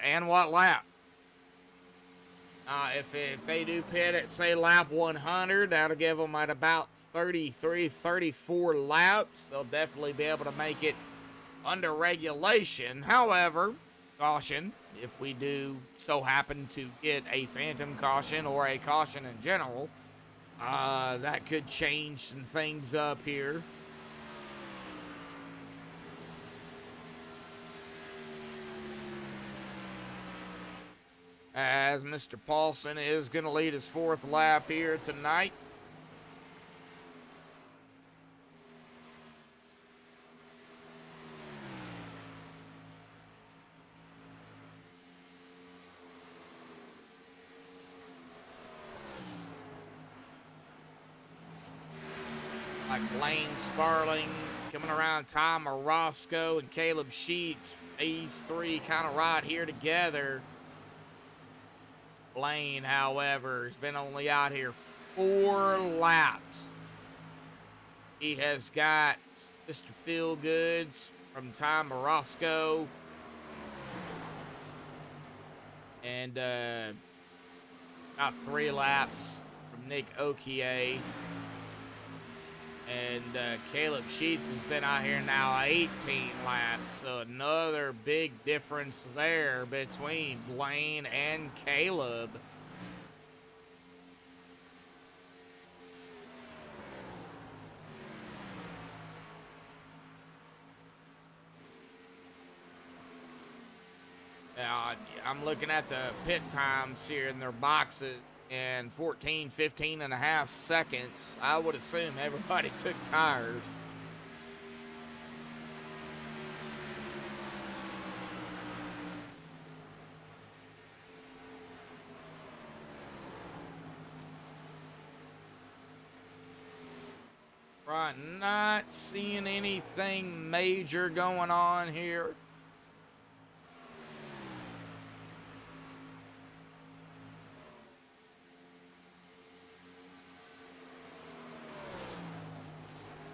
And what lap? If they do pit at, say, lap 100, that'll give them at about 33, 34 laps. They'll definitely be able to make it under regulation. However, caution, if we do so happen to get a phantom caution or a caution in general, that could change some things up here. As Mr. Paulson is going to lead his 4th lap here tonight. Like Lane Sparling coming around, Tom Orozco and Caleb Sheets. These three kind of right here together. Blaine, however, has been only out here 4 laps. He has got Mr. Feelgoods from Tom Orozco. And about 3 laps from Nick Okier. And Caleb Sheets has been out here now 18 laps. So another big difference there between Blaine and Caleb. I'm looking at the pit times here in their boxes. In 14, 15 and a half seconds. I would assume everybody took tires. Right, not seeing anything major going on here.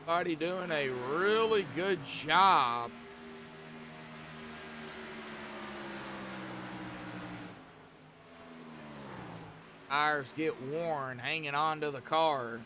Everybody doing a really good job. Tires get worn hanging onto the car.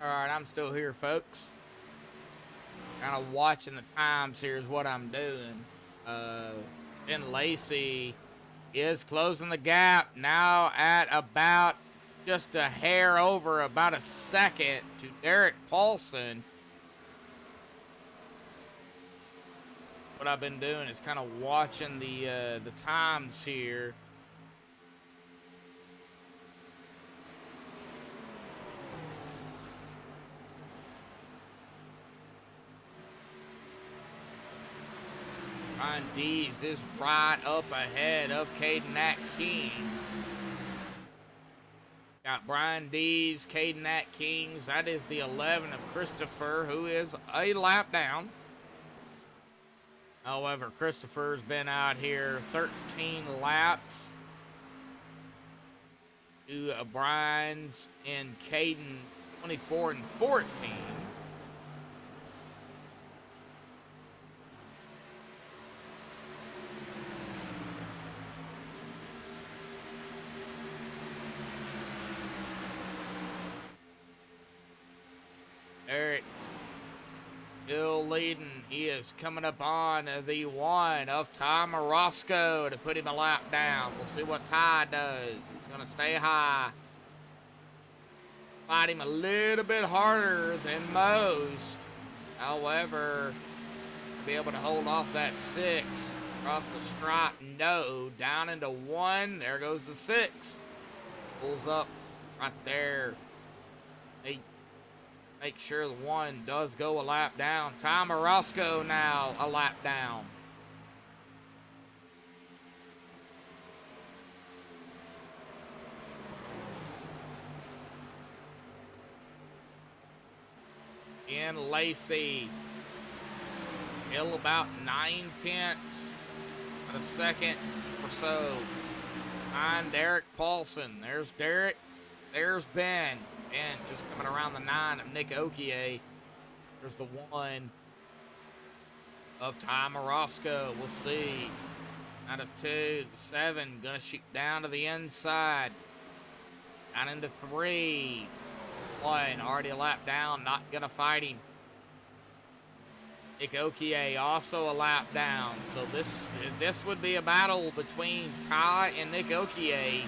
All right, I'm still here, folks. Kind of watching the times here is what I'm doing. Ben Lacey is closing the gap now at about just a hair over, about a second to Derek Paulson. What I've been doing is kind of watching the times here. Brian Dees is right up ahead of Caden Atkins. Got Brian Dees, Caden Atkins. That is the 11 of Christopher, who is a lap down. However, Christopher's been out here 13 laps to Brian's and Caden 24 and 14. Eric still leading. He is coming up on the 1 of Ty Morosco to put him a lap down. We'll see what Ty does. He's going to stay high. Fight him a little bit harder than most. However, be able to hold off that 6. Across the stripe, no. Down into 1. There goes the 6. Pulls up right there. Make sure the 1 does go a lap down. Ty Morosco now a lap down. And Lacey, still about 9/10 of a second or so behind Derek Paulson. There's Derek. There's Ben. Ben just coming around the 9 of Nick Okier. There's the 1 of Ty Morosco. We'll see. Out of 2, the 7 gonna shoot down to the inside. Down into 3. 1 already a lap down. Not gonna fight him. Nick Okier also a lap down. So this would be a battle between Ty and Nick Okier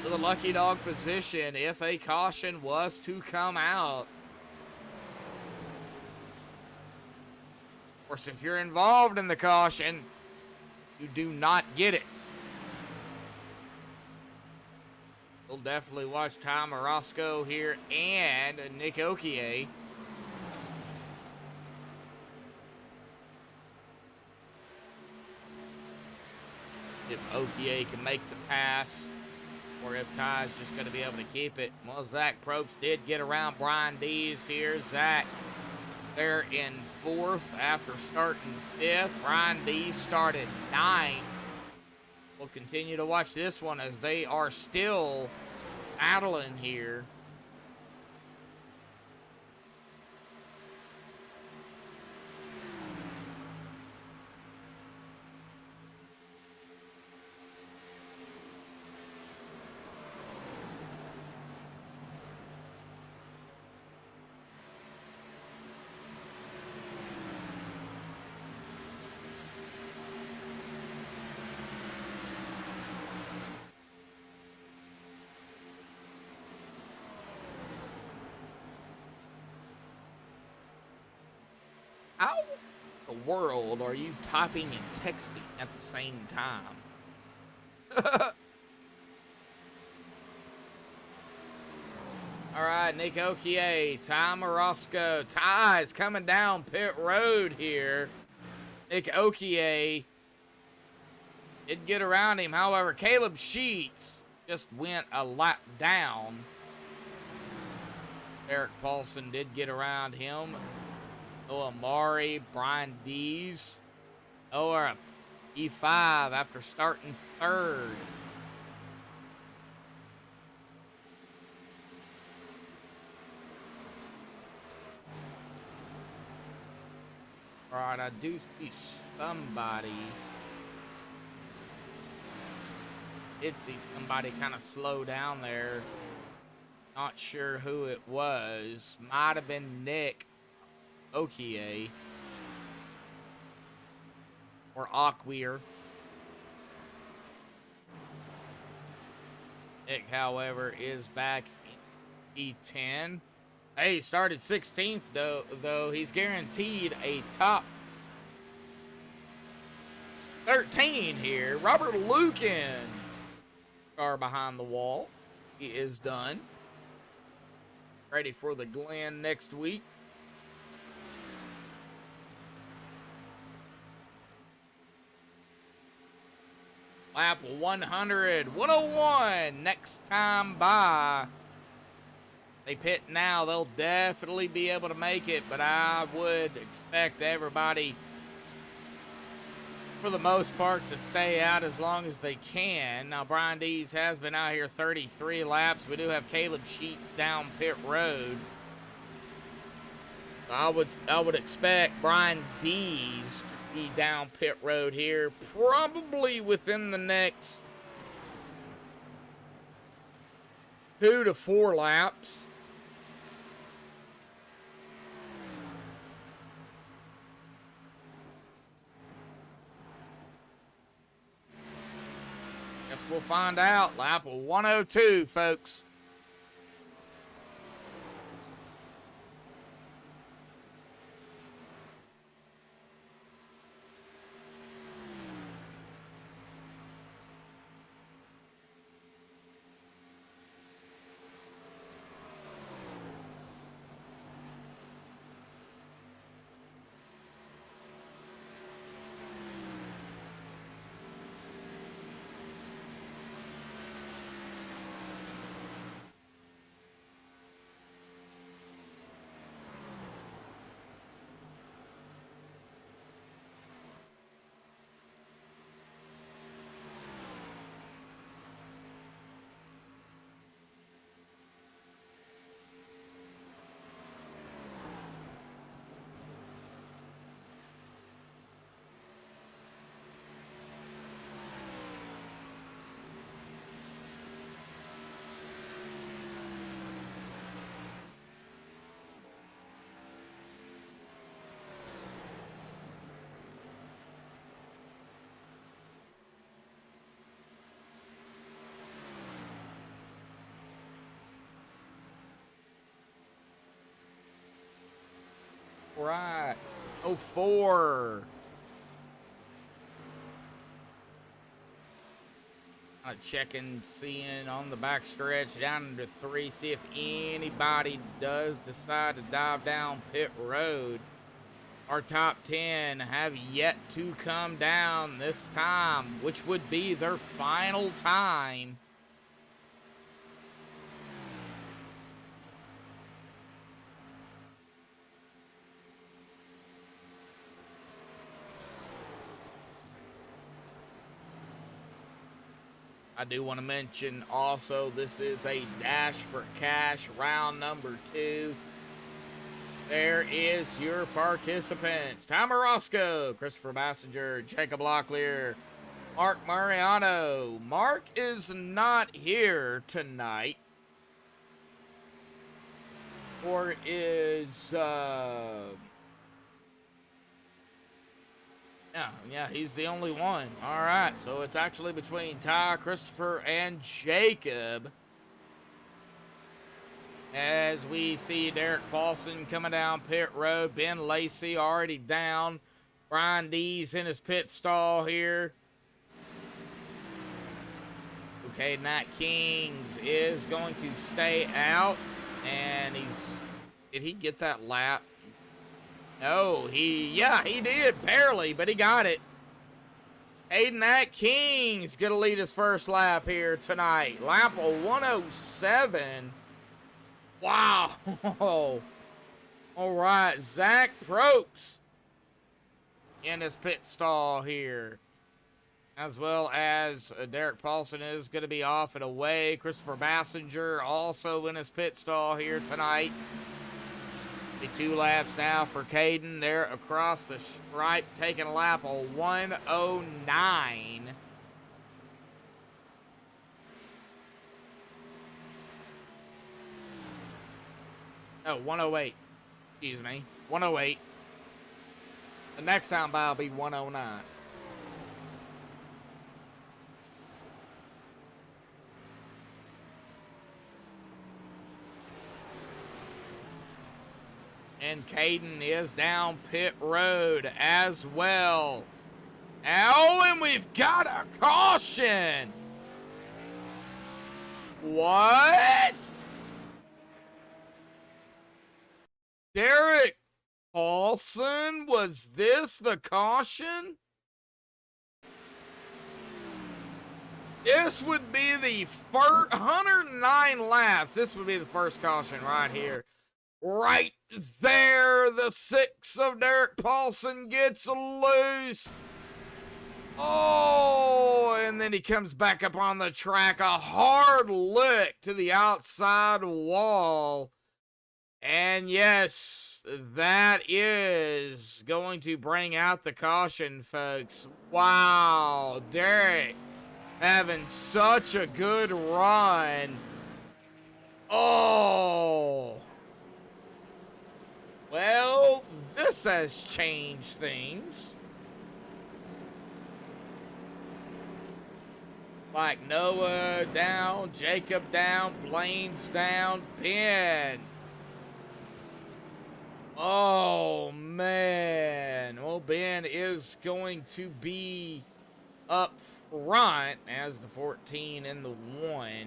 to the lucky dog position if a caution was to come out. Of course, if you're involved in the caution, you do not get it. We'll definitely watch Ty Morosco here and Nick Okier. If Okier can make the pass, or if Ty's just going to be able to keep it. Well, Zach Probst did get around Brian Dees here. Zach, they're in 4th after starting 5th. Brian Dees started 9th. We'll continue to watch this one as they are still battling here. How in the world are you typing and texting at the same time? All right, Nick Okier, Ty Morosco. Ty is coming down pit road here. Nick Okier did get around him. However, Caleb Sheets just went a lap down. Eric Paulson did get around him. Noah Murray, Brian Dees. Noah E5 after starting 3rd. All right, I do see somebody. Did see somebody kind of slow down there. Not sure who it was. Might have been Nick Okier or Akweer. Nick, however, is back in E10. Hey, he started 16th, though. He's guaranteed a top 13 here. Robert Lukens, car behind the wall. He is done. Ready for the Glen next week. Lap 100, 101, next time by. They pit now, they'll definitely be able to make it, but I would expect everybody, for the most part, to stay out as long as they can. Now, Brian Dees has been out here 33 laps. We do have Caleb Sheets down pit road. I would expect Brian Dees to be down pit road here, probably within the next 2 to 4 laps. Guess we'll find out. Lap 102, folks. Right. 04. Checking, seeing on the back stretch down into 3. See if anybody does decide to dive down pit road. Our top 10 have yet to come down this time, which would be their final time. I do want to mention also, this is a Dash for Cash round number 2. There is your participants. Tom Roscoe, Christopher Bassinger, Jacob Locklear, Mark Mariano. Mark is not here tonight. Or is, Yeah, he's the only one. All right, so it's actually between Ty, Christopher, and Jacob. As we see Derek Paulson coming down pit road. Ben Lacey already down. Brian Dees in his pit stall here. Okay, Nat Kings is going to stay out. And did he get that lap? No, he did, barely, but he got it. Aiden Nat King's going to lead his first lap here tonight. Lap of 107. Wow. All right, Zach Probst in his pit stall here. As well as Derek Paulson is going to be off and away. Christopher Bassinger also in his pit stall here tonight. 2 laps now for Caden. They're across the stripe, taking a lap of 109. Oh, 108. Excuse me. 108. The next time by will be 109. And Caden is down pit road as well. Oh, and we've got a caution. What? Derek Paulson, was this the caution? This would be the first 109 laps. This would be the first caution right here. Right there, the 6 of Derek Paulson gets loose. Oh, and then he comes back up on the track. A hard lick to the outside wall. And yes, that is going to bring out the caution, folks. Wow, Derek having such a good run. Oh. Well, this has changed things. Like Noah down, Jacob down, Blaine's down, Ben. Oh, man. Well, Ben is going to be up front as the 14 and the 1.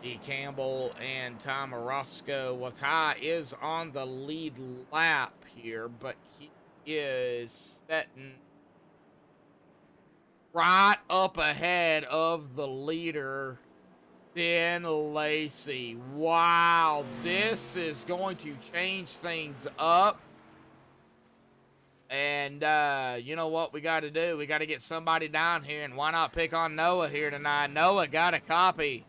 D. Campbell and Tom Orozco. Well, Ty is on the lead lap here, but he is setting right up ahead of the leader, Ben Lacey. Wow, this is going to change things up. And you know what we got to do? We got to get somebody down here, and why not pick on Noah here tonight? Noah got a copy.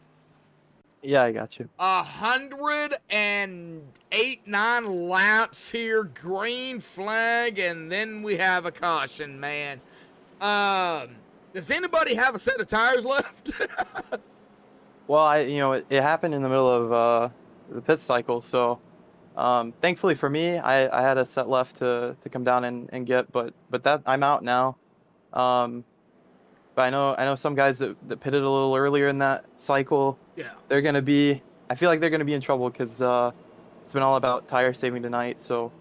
Yeah, I got you. 108-9 laps here, green flag, and then we have a caution, man. Does anybody have a set of tires left? Well, it happened in the middle of the pit cycle, so thankfully for me, I had a set left to come down and get, but that I'm out now. But I know some guys that pitted a little earlier in that cycle. Yeah. I feel like they're gonna be in trouble because it's been all about tire saving tonight. So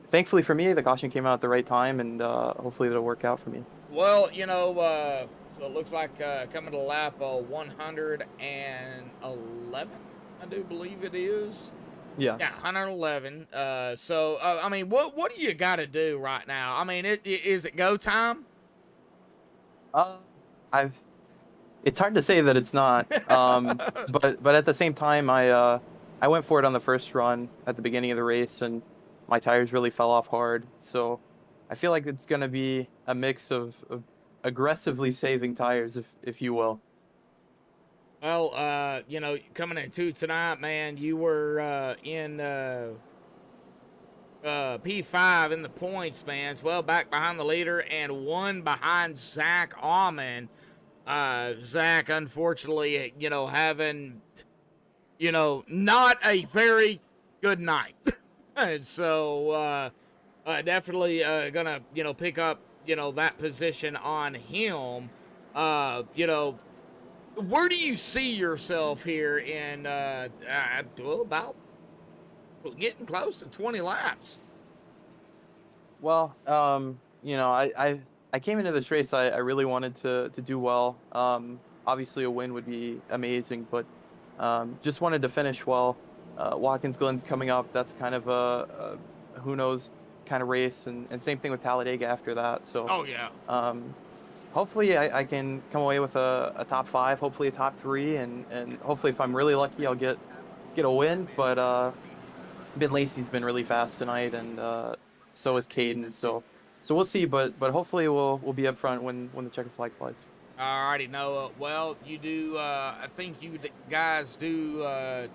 thankfully for me, the caution came out at the right time, and hopefully it'll work out for me. Well, so it looks like coming to lap 111, I do believe it is. Yeah. Yeah, 111. So I mean, what do you got to do right now? I mean, is it go time? It's hard to say that it's not. But at the same time, I went for it on the first run at the beginning of the race, and my tires really fell off hard. So I feel like it's gonna be a mix of aggressively saving tires, if you will. Well, coming into tonight, man, you were in P5 in the points, man. It's well back behind the leader and one behind Zach Aumann. Zach, unfortunately, having, not a very good night. And so, definitely gonna, pick up, that position on him. Where do you see yourself here in, about getting close to 20 laps? Well, I came into this race, I really wanted to do well. Obviously a win would be amazing, but just wanted to finish well. Watkins Glen's coming up. That's kind of a who knows kind of race, and same thing with Talladega after that. So Oh, yeah. hopefully I can come away with a top 5, hopefully a top 3, and hopefully if I'm really lucky, I'll get a win. But Ben Lacey's been really fast tonight, and so is Caden. So we'll see, but hopefully we'll be up front when the checkered flag flies. Alrighty, Noah. Well, you do. I think you guys do.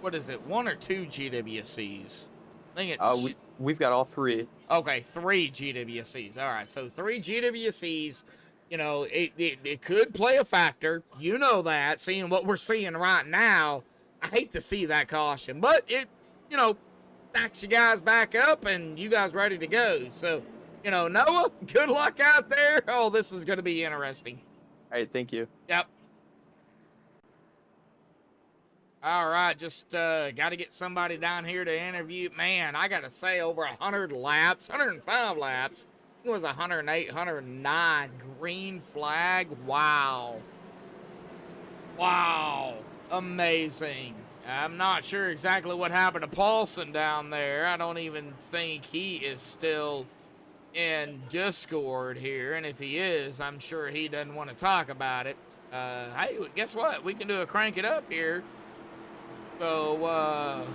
What is it? 1 or 2 GWCs? I think it's. We've got all 3. Okay, 3 GWCs. All right, so 3 GWCs. It could play a factor. You know that. Seeing what we're seeing right now, I hate to see that caution, but it, backs you guys back up and you guys ready to go. So, Noah, good luck out there. Oh, this is going to be interesting. All right, thank you. Yep. All right, just got to get somebody down here to interview. Man, I got to say, over 100 laps, 105 laps. It was 108, 109. Green flag. Wow. Wow. Amazing. I'm not sure exactly what happened to Paulson down there. I don't even think he is still in Discord here. And if he is, I'm sure he doesn't want to talk about it. Hey, guess what? We can do a crank it up here. So,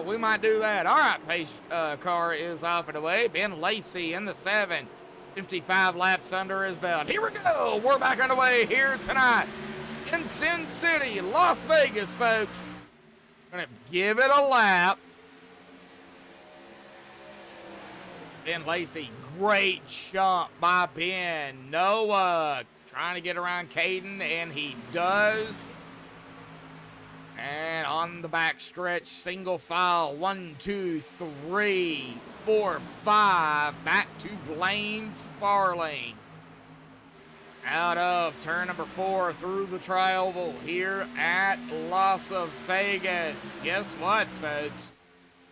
we might do that. All right, pace car is off and away. Ben Lacey in the 7. 55 laps under his belt. Here we go. We're back underway here tonight in Sin City, Las Vegas, folks. Gonna give it a lap. Ben Lacey, great jump by Ben. Noah trying to get around Caden, and he does. And on the back stretch, single file, 1, 2, 3, 4, 5, back to Blaine Sparling. Out of turn number 4 through the tri-oval here at Las Vegas. Guess what, folks?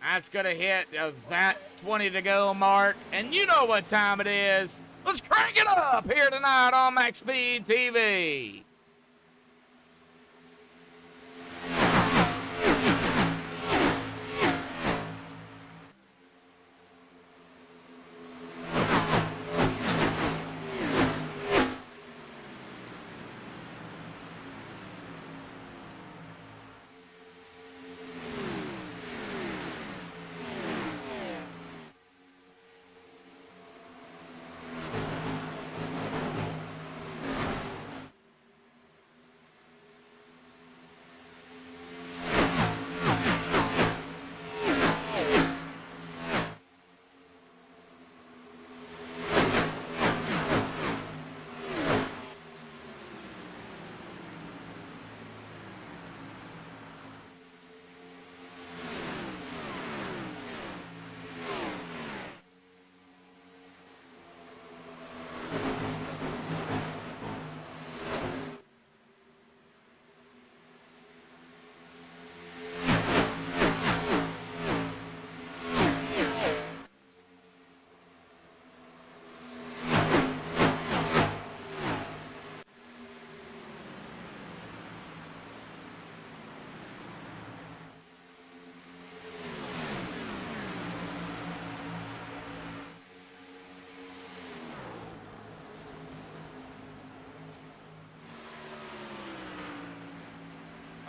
That's going to hit that 20 to go mark. And you know what time it is. Let's crank it up here tonight on MaxspeedTV.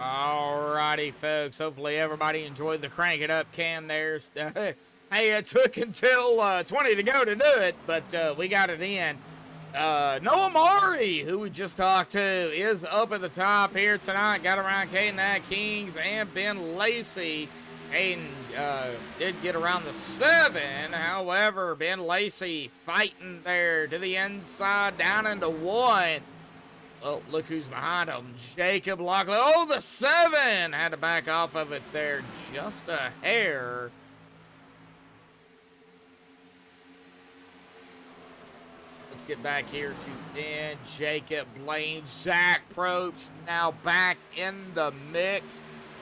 Alrighty, folks. Hopefully everybody enjoyed the crank it up cam there. Hey, it took until 20 to go to do it, but we got it in. Noah Mari, who we just talked to, is up at the top here tonight. Got around Caden Kings and Ben Lacey. Caden did get around the 7. However, Ben Lacey fighting there to the inside, down into 1. Well, look who's behind him. Jacob Lockley. Oh, the 7! Had to back off of it there just a hair. Let's get back here to Ben, Jacob, Blaine, Zach Probst now back in the mix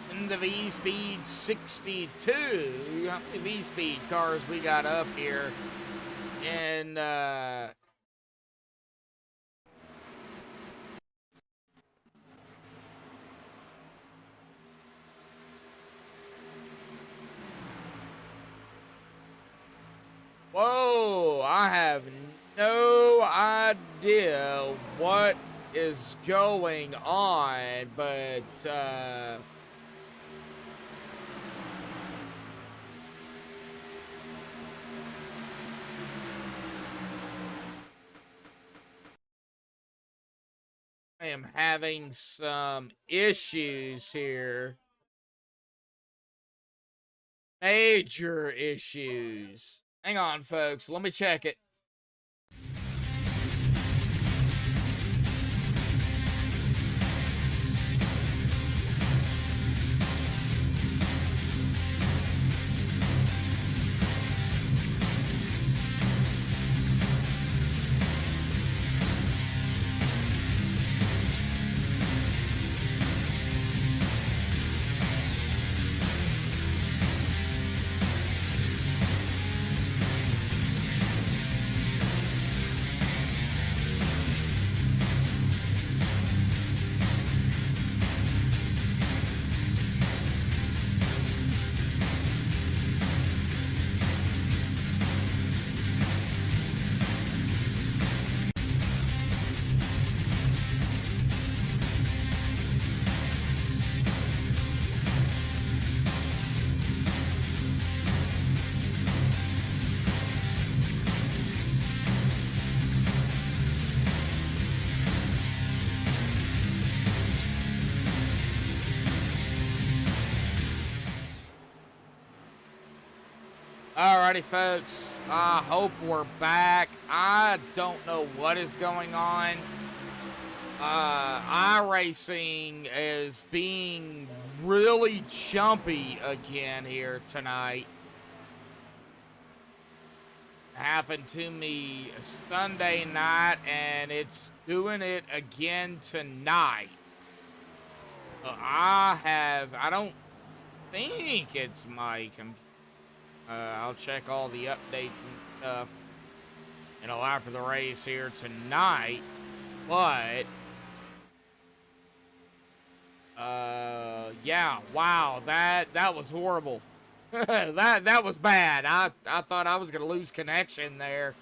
in the V-Speed 62. How many V-Speed cars we got up here? And, whoa, I have no idea what is going on, but, I am having some issues here. Major issues. Hang on, folks. Let me check it. Alrighty, folks. I hope we're back. I don't know what is going on. iRacing is being really jumpy again here tonight. Happened to me Sunday night, and it's doing it again tonight. I don't think it's my computer. I'll check all the updates and stuff, after the race here tonight. But, yeah, wow, that was horrible. that was bad. I thought I was gonna lose connection there.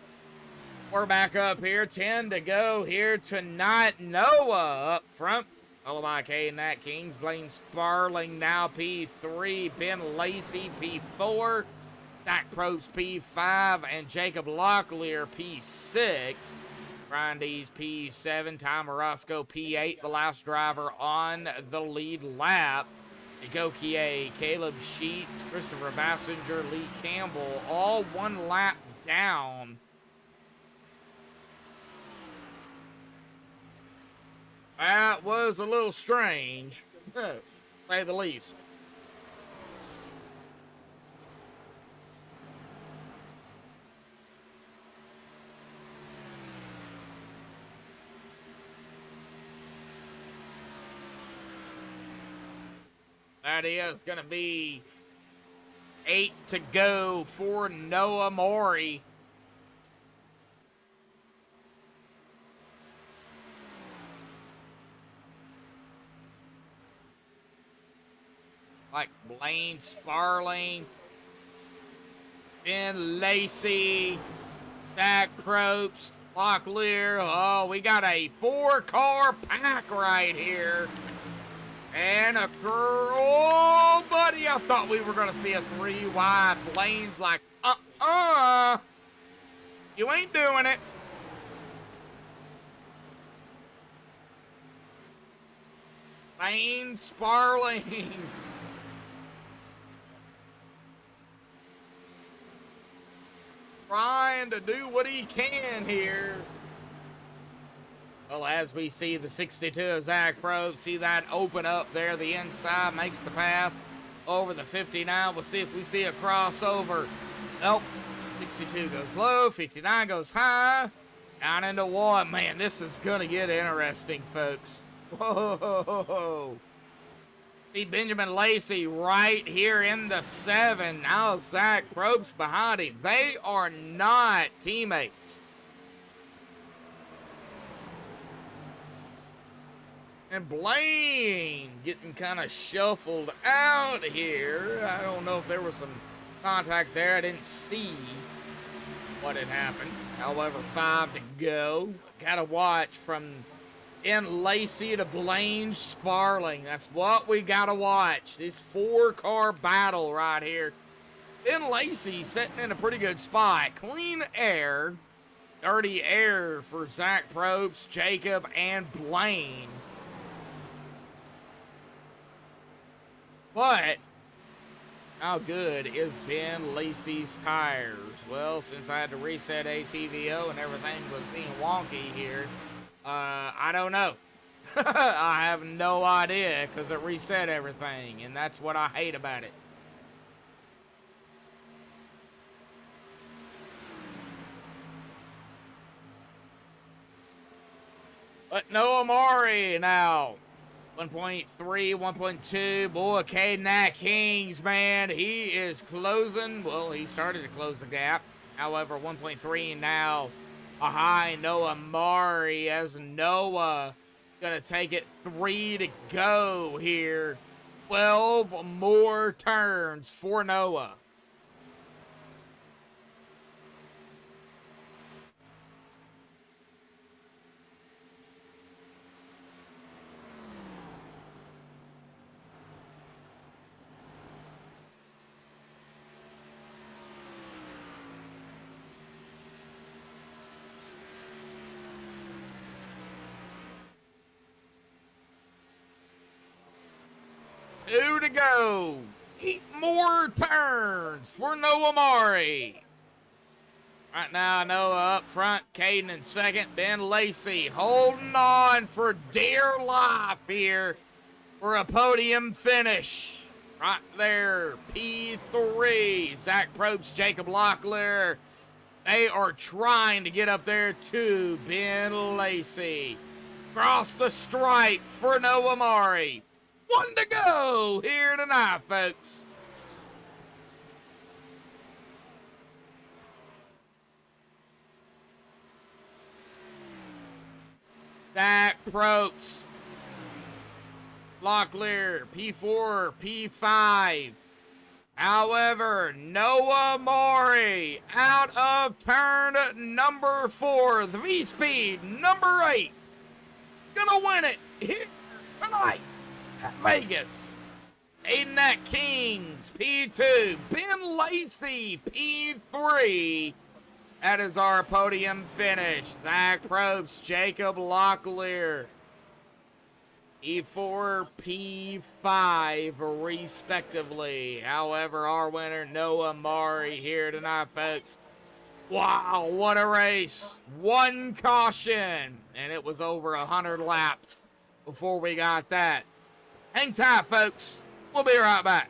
We're back up here, 10 to go here tonight. Noah up front. Followed by K and Nat Kings, Blaine Sparling now P3, Ben Lacey P4, Zach Probst P5, and Jacob Locklear P6. Brian Dees P7, Tom Orozco P8, the last driver on the lead lap. Gokier, Caleb Sheets, Christopher Bassinger, Lee Campbell, all one lap down. That was a little strange, to say the least. That is going to be 8 to go for Noah Maury. Like Blaine Sparling, Ben Lacey, Zach Probst, Locklear. Oh, we got a 4-car pack right here. And a girl. Oh, buddy, I thought we were going to see a 3 wide. Blaine's like, you ain't doing it. Blaine Sparling. Trying to do what he can here. Well, as we see the 62 of Zach Probst, see that open up there, the inside, makes the pass over the 59. We'll see if we see a crossover. Nope. 62 goes low, 59 goes high. Down into 1. Man, this is going to get interesting, folks. Whoa. See Benjamin Lacey right here in the 7. Now Zach Probst behind him. They are not teammates. And Blaine getting kind of shuffled out here. I don't know if there was some contact there. I didn't see what had happened. However, 5 to go. Got to watch from Ben Lacey to Blaine Sparling. That's what we got to watch. This 4-car battle right here. Ben Lacey sitting in a pretty good spot. Clean air. Dirty air for Zach Probst, Jacob, and Blaine. But how good is Ben Lacey's tires? Well, since I had to reset ATVO and everything was being wonky here, I don't know. I have no idea because it reset everything, and that's what I hate about it. But Noah Maury now. 1.3, 1.2. Boy, K Nat Kings, man, he is closing. Well, he started to close the gap. However, 1.3 now behind Noah Maury as Noah going to take it 3 to go here. 12 more turns for Noah. Two to go. 8 more turns for Noah Mari. Right now, Noah up front, Caden in second, Ben Lacey holding on for dear life here for a podium finish. Right there, P3, Zach Probst, Jacob Locklear. They are trying to get up there to Ben Lacey. Cross the stripe for Noah Mari. 1 to go here tonight, folks. Zach Probst, Locklear, P4, P5. However, Noah Mari out of turn number 4, the V-Speed number 8. Gonna win it here tonight at Vegas. Aiden Kings, P2. Ben Lacey, P3. That is our podium finish. Zach Probst, Jacob Locklear, E4, P5, respectively. However, our winner, Noah Mari, here tonight, folks. Wow, what a race. 1 caution, and it was over 100 laps before we got that. Hang tight, folks. We'll be right back.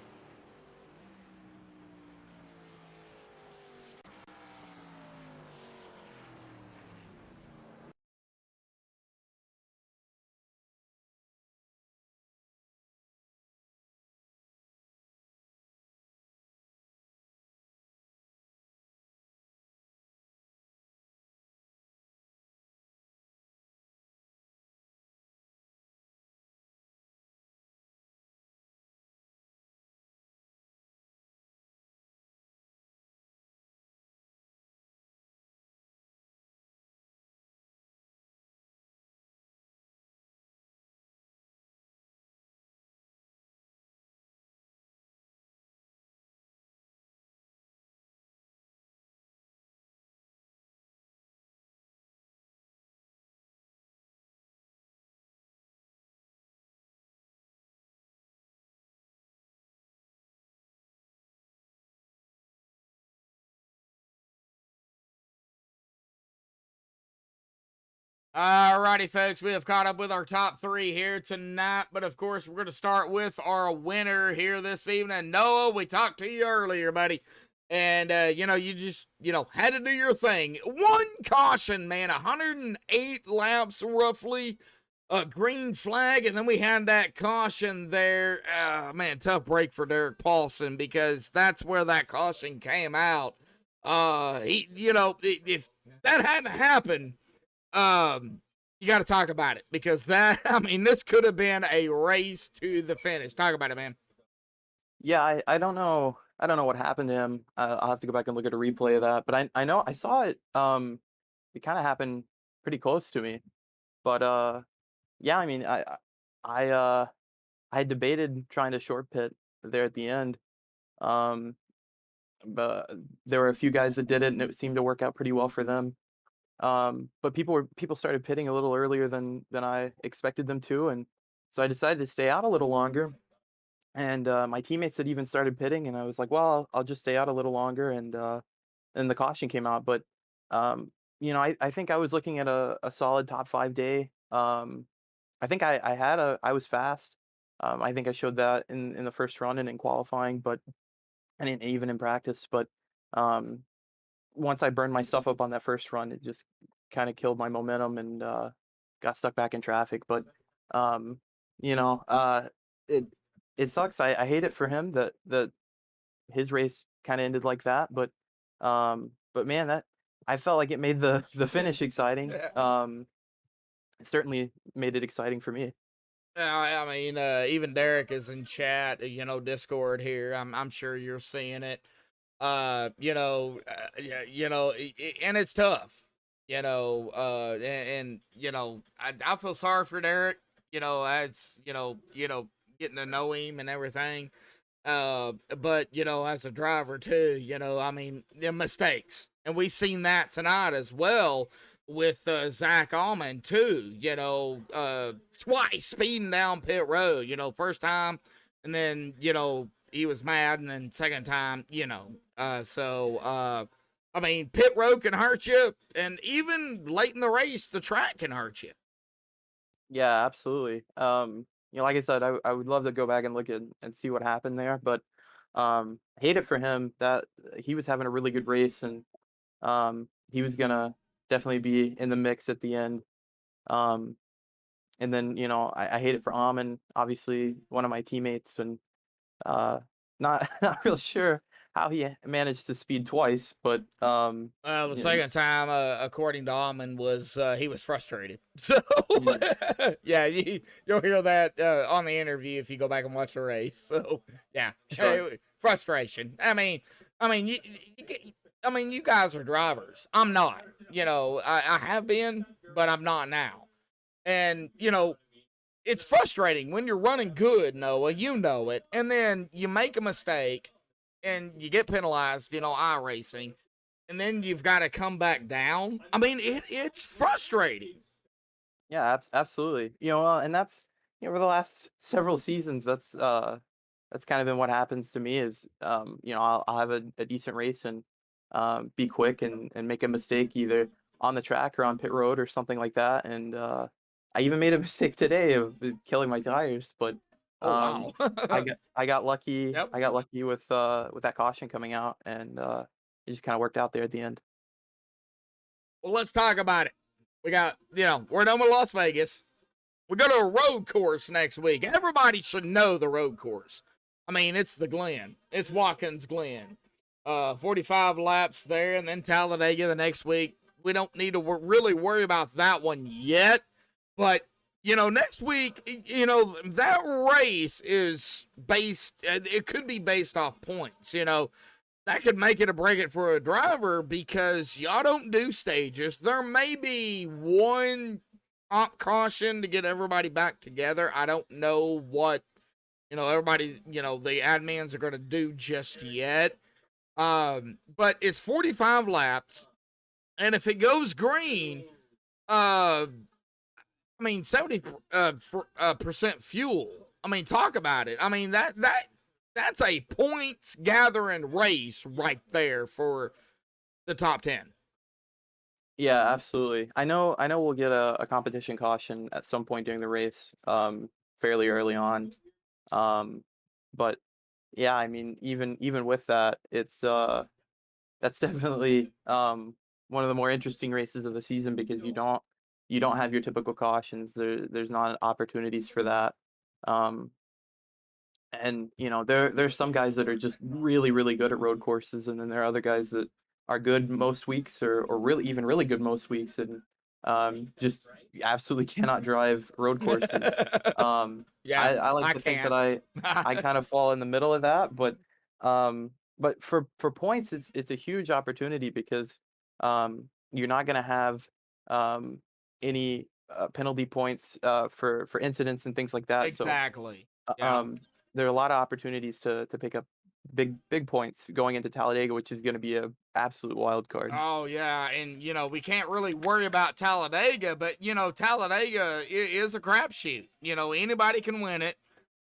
Alrighty, folks, we have caught up with our top 3 here tonight, but of course, we're going to start with our winner here this evening. Noah, we talked to you earlier, buddy, and, you just, had to do your thing. 1 caution, man, 108 laps roughly, a green flag, and then we had that caution there. Man, tough break for Derek Paulson, because that's where that caution came out. If that hadn't happened, you got to talk about it, because this could have been a race to the finish. Talk about it, man. Yeah, I don't know. I don't know what happened to him. I'll have to go back and look at a replay of that. But I know I saw it. It kind of happened pretty close to me. But yeah, I had debated trying to short pit there at the end. But there were a few guys that did it, and it seemed to work out pretty well for them. But people started pitting a little earlier than I expected them to, and so I decided to stay out a little longer. And my teammates had even started pitting, and I was like, well, I'll just stay out a little longer, and the caution came out. But I think I was looking at a solid top 5 day. I think I was fast. I think I showed that in the first run and in qualifying, but and even in practice. But once I burned my stuff up on that first run, it just kind of killed my momentum, and got stuck back in traffic. But um, it it sucks. I hate it for him that his race kind of ended like that. But man, that I felt like it made the finish exciting. It certainly made it exciting for me. Even Derek is in chat, Discord here. I'm sure you're seeing it. And it's tough, I feel sorry for Derek, as, getting to know him and everything. But, as a driver too, the mistakes. And we seen that tonight as well with Zach Allman too, twice speeding down pit road, first time, and then, he was mad, and then second time, I mean, pit road can hurt you, and even late in the race, the track can hurt you. Yeah, absolutely. Like I said, I would love to go back and look at and see what happened there, but hate it for him that he was having a really good race, and he was gonna definitely be in the mix at the end. Um, and then I hate it for Amon, obviously one of my teammates, and not not really sure how he managed to speed twice, but The you know, second time, according to Almond, was he was frustrated. So, mm, yeah, you'll hear that on the interview if you go back and watch the race. So, yeah, sure. frustration. You guys are drivers. I'm not. I have been, but I'm not now. And it's frustrating when you're running good, Noah. You know it, and then you make a mistake, and you get penalized. iRacing, and then you've got to come back down. I mean, it's frustrating. Yeah, absolutely. And that's over the last several seasons, that's kind of been what happens to me is I'll have a decent race and be quick and make a mistake either on the track or on pit road or something like that. And I even made a mistake today of killing my tires, but Oh wow. I got lucky. Yep. I got lucky with that caution coming out, and it just kind of worked out there at the end. Well, let's talk about it. We got we're done with Las Vegas. We go to a road course next week. Everybody should know the road course. I mean, it's the Glen. It's Watkins Glen. 45 laps there, and then Talladega the next week. We don't need to really worry about that one yet. But, next week, that race is based, it could be based off points. That could make it or break it for a driver because y'all don't do stages. There may be one caution to get everybody back together. I don't know what everybody the admins are going to do just yet. But it's 45 laps, and if it goes green, 70 percent fuel. I mean, talk about it. I mean that's a points gathering race right there for the top 10. Yeah, absolutely. I know we'll get a competition caution at some point during the race, fairly early on. Um, but yeah, I mean, even with that, it's that's definitely one of the more interesting races of the season because you don't have your typical cautions. There's not opportunities for that. Um, and there's some guys that are just really really good at road courses, and then there are other guys that are good most weeks or really even really good most weeks, and just absolutely cannot drive road courses. um Yeah, I like I to think that can't. I kind of fall in the middle of that, but for points it's a huge opportunity because you're not going to have any penalty points for incidents and things like that. So Exactly. uh, Yeah. um, there are a lot of opportunities to pick up big points going into Talladega, which is going to be a absolute wild card. Oh yeah, and we can't really worry about Talladega, but Talladega is a crapshoot. Anybody can win it,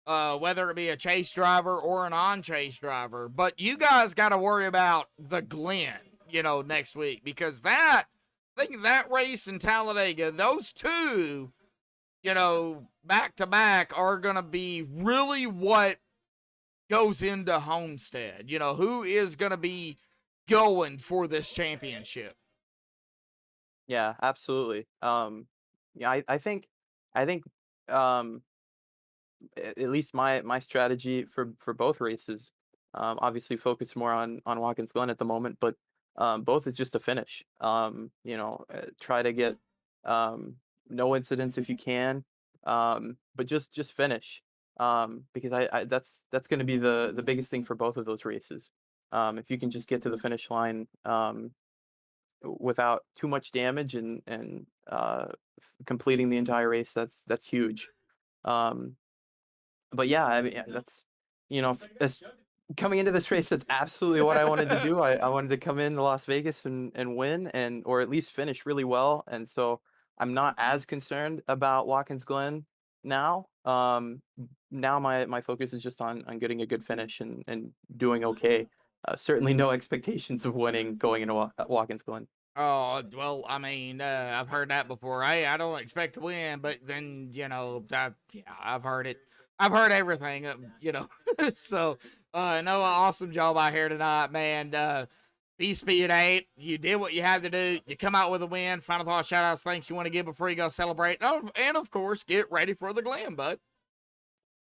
whether it be a chase driver or an on-chase driver. But you guys got to worry about the Glen, next week because I think that race in Talladega, those two, back to back are gonna be really what goes into Homestead. Who is gonna be going for this championship. Yeah, absolutely. Yeah, I think um, at least my strategy for both races, obviously focus more on Watkins Glen at the moment, but both is just to finish. Try to get um, no incidents if you can, but just finish. Because that's going to be the biggest thing for both of those races. If you can just get to the finish line without too much damage and completing the entire race, that's huge. Um, but yeah, I mean, that's as coming into this race, that's absolutely what I wanted to do. I wanted to come in to Las Vegas and win, and or at least finish really well. And so I'm not as concerned about Watkins Glen. now. Now my focus is just on getting a good finish and doing okay. Certainly no expectations of winning going into Watkins Glen. Oh, well, I mean, I've heard that before. Hey, I don't expect to win, but then, yeah, I've heard it. I've heard everything, So, no, awesome job out here tonight, man. V-Speed 8, you did what you had to do. You come out with a win. Final thought, shout-outs, thanks you want to give before you go celebrate. Oh, and, of course, get ready for the Glen, bud.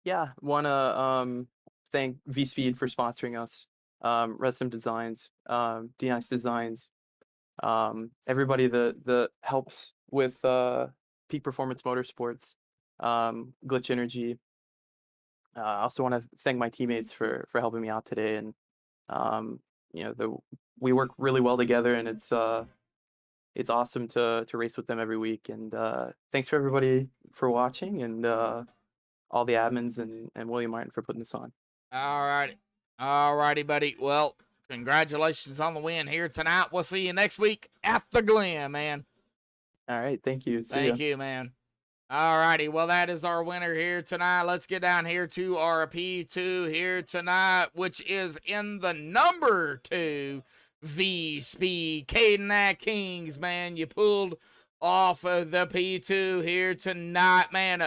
Yeah, wanna thank V-Speed for sponsoring us. Redsum Designs, D-Nice Designs, everybody that helps with Peak Performance Motorsports, Glitch Energy. I also want to thank my teammates for helping me out today, and we work really well together, and it's awesome to race with them every week. And thanks for everybody for watching, and all the admins and William Martin for putting this on. All righty, buddy. Well, congratulations on the win here tonight. We'll see you next week at the Glen, man. All right, thank you. See Thank ya. you, man. All righty. Well, that is our winner here tonight. Let's get down here to our P2 here tonight, which is in the number 2 V-Speed. Caden Kings, man. You pulled off of the P2 here tonight, man.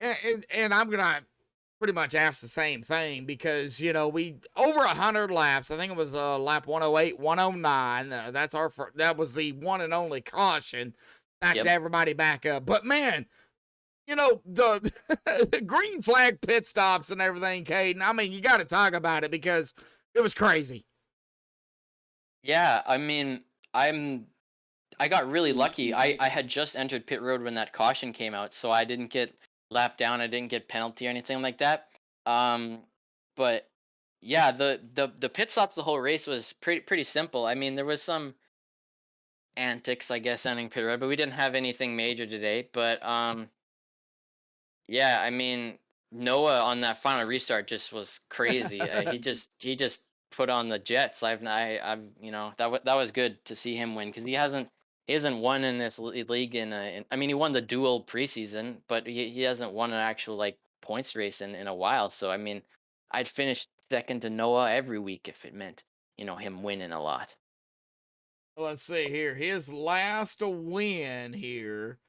And I'm going to pretty much ask the same thing because, we over 100 laps. I think it was lap 108, 109. That was the one and only caution. Backed everybody back up. But man, the the green flag pit stops and everything, Caden. I mean, you got to talk about it because it was crazy. Yeah, I mean, I got really lucky. I had just entered pit road when that caution came out, so I didn't get lapped down. I didn't get penalty or anything like that. But yeah, the pit stops the whole race was pretty simple. I mean, there was some antics, I guess, ending pit road, but we didn't have anything major today. But yeah, I mean, Noah on that final restart just was crazy. He just put on the jets. I've that was good to see him win because he hasn't won in this league I mean, he won the dual preseason, but he hasn't won an actual like points race in a while. So I mean, I'd finish second to Noah every week if it meant him winning a lot. Let's see here. His last win here.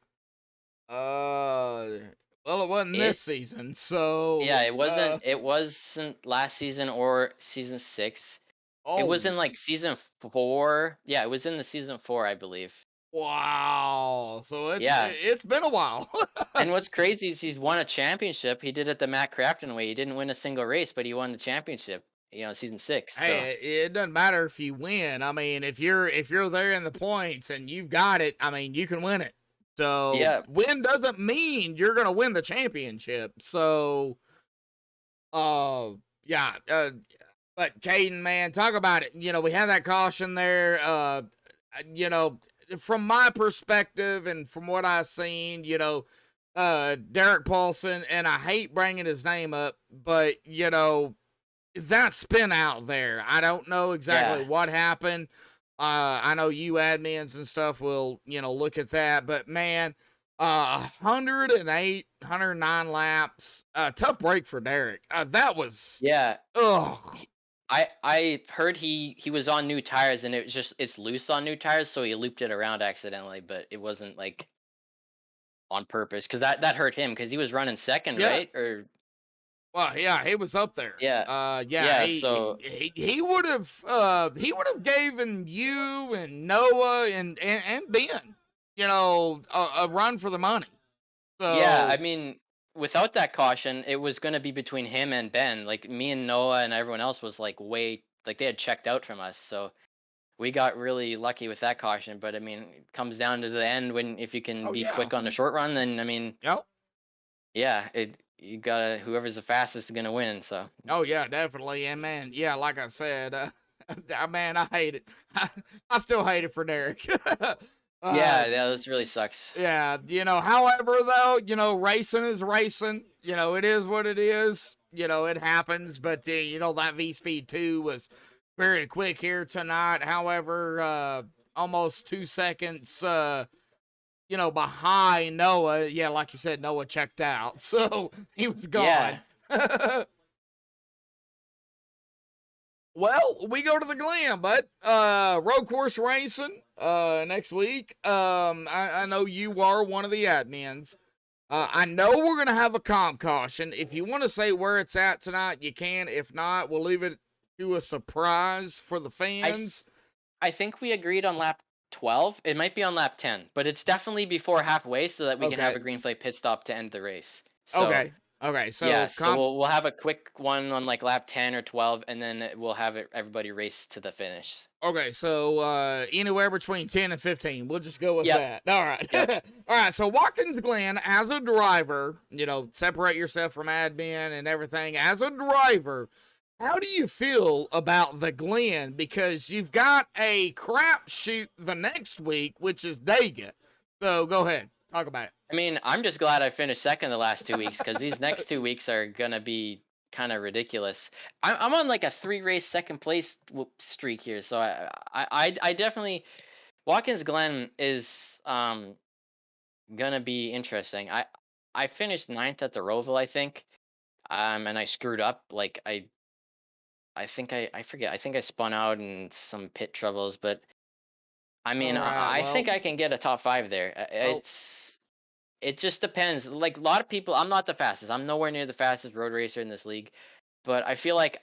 Well, it wasn't this season, so yeah, it wasn't. It wasn't last season or season 6. It was in like season 4. Yeah, it was in the season 4, I believe. Wow. So it's been a while. And what's crazy is he's won a championship. He did it the Matt Crafton way. He didn't win a single race, but he won the championship. Season 6. So. Hey, it doesn't matter if you win. I mean, if you're there in the points and you've got it, I mean, you can win it. So yeah, win doesn't mean you're gonna win the championship. So, yeah. But Caden, man, talk about it. We had that caution there. From my perspective and from what I've seen, Derek Paulson, and I hate bringing his name up, but that spin out there, I don't know exactly what happened. I know you admins and stuff will, look at that, but man, 108, 109 laps, tough break for Derek. That was, ugh. I heard he was on new tires and it's loose on new tires, so he looped it around accidentally, but it wasn't like on purpose because that hurt him because he was running second, right? Or well, yeah, he was up there. So he would have given you and Noah and Ben, a run for the money. So, yeah, I mean, without that caution, it was going to be between him and Ben. Like me and Noah and everyone else was like they had checked out from us. So we got really lucky with that caution. But I mean, it comes down to the end if you can be quick on the short run, then I mean, you gotta whoever's the fastest is gonna win. So. Oh yeah, definitely, and man, yeah, like I said, man, I hate it. I still hate it for Derek. Yeah, this really sucks. Yeah, however, though, racing is racing. It is what it is. It happens, but, that V-Speed 2 was very quick here tonight. However, almost 2 seconds behind Noah. Yeah, like you said, Noah checked out, so he was Yeah. gone. Well, we go to the Glen, bud. Road course racing next week. I know you are one of the admins. I know we're gonna have a comp caution. If you want to say where it's at tonight, you can. If not, we'll leave it to a surprise for the I fans. I think we agreed on lap 12. It might be on lap 10, but it's definitely before halfway so that we can have Okay. a green flag pit stop to end the race. So Okay. Okay. yeah, So so we'll have a quick one on like lap 10 or 12, and then we'll have everybody race to the finish. Okay, so anywhere between 10 and 15. We'll just go with Yep. that. All right. Yep. All right, so Watkins Glen, as a driver, separate yourself from admin and everything. As a driver, how do you feel about the Glen? Because you've got a crapshoot the next week, which is Dega. So go ahead. Talk about it. I mean, I'm just glad I finished second the last 2 weeks because these next 2 weeks are gonna be kind of ridiculous. I'm on like a 3 race second place streak here, so I definitely Watkins Glen is gonna be interesting. I finished 9th at the Roval, I think, and I screwed up. Like I think I forget. I think I spun out in some pit troubles, but I mean, All right, I think well, I can get a top 5 there. well, It just depends. Like a lot of people, I'm not the fastest. I'm nowhere near the fastest road racer in this league, but I feel like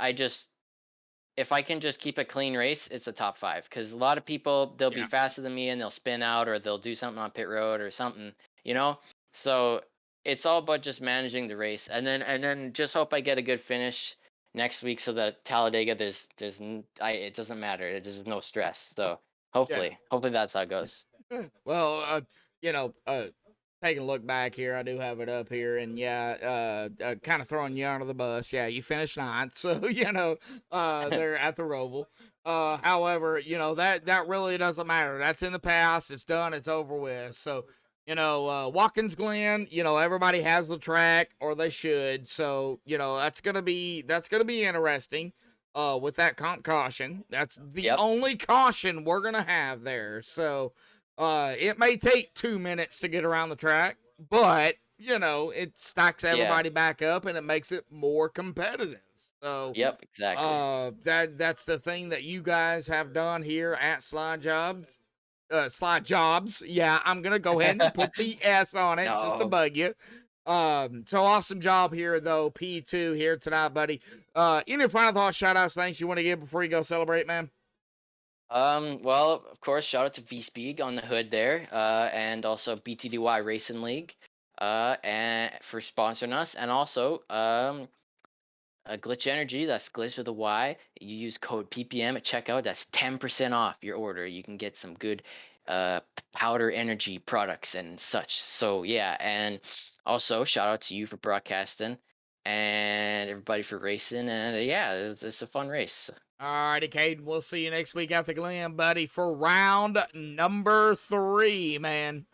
if I can just keep a clean race, it's a top 5. Because a lot of people, they'll be yeah. faster than me and they'll spin out or they'll do something on pit road or something, you know. So it's all about just managing the race, and then just hope I get a good finish next week so that Talladega, it doesn't matter. There's no stress. So Yeah. hopefully that's how it goes. Well, taking a look back here, I do have it up here, and yeah, kind of throwing you under the bus. Yeah, you finished ninth, so they're at the Roval. However, that really doesn't matter. That's in the past. It's done. It's over with. So, Watkins Glen, everybody has the track, or they should. So, that's gonna be interesting. With that comp caution, that's the Yep. only caution we're gonna have there. So. It may take 2 minutes to get around the track, but it stacks everybody back up and it makes it more competitive. So, Yep, exactly. that's the thing that you guys have done here at Slide Jobs. Yeah, I'm gonna go ahead and put the S on it just to No. bug you. So awesome job here though, P2 here tonight, buddy. Any final thoughts, shout outs, thanks you want to give before you go celebrate, man? Well, of course, shout out to V-Speed on the hood there, and also BTDY Racing League, and for sponsoring us, and also Glitch Energy, that's Glitch with a Y. You use code PPM at checkout, that's 10% off your order. You can get some good powder energy products and such. So yeah, and also shout out to you for broadcasting and everybody for racing, and yeah, it's a fun race. Alrighty, Caden. We'll see you next week at the Glen, buddy, for round number 3, man.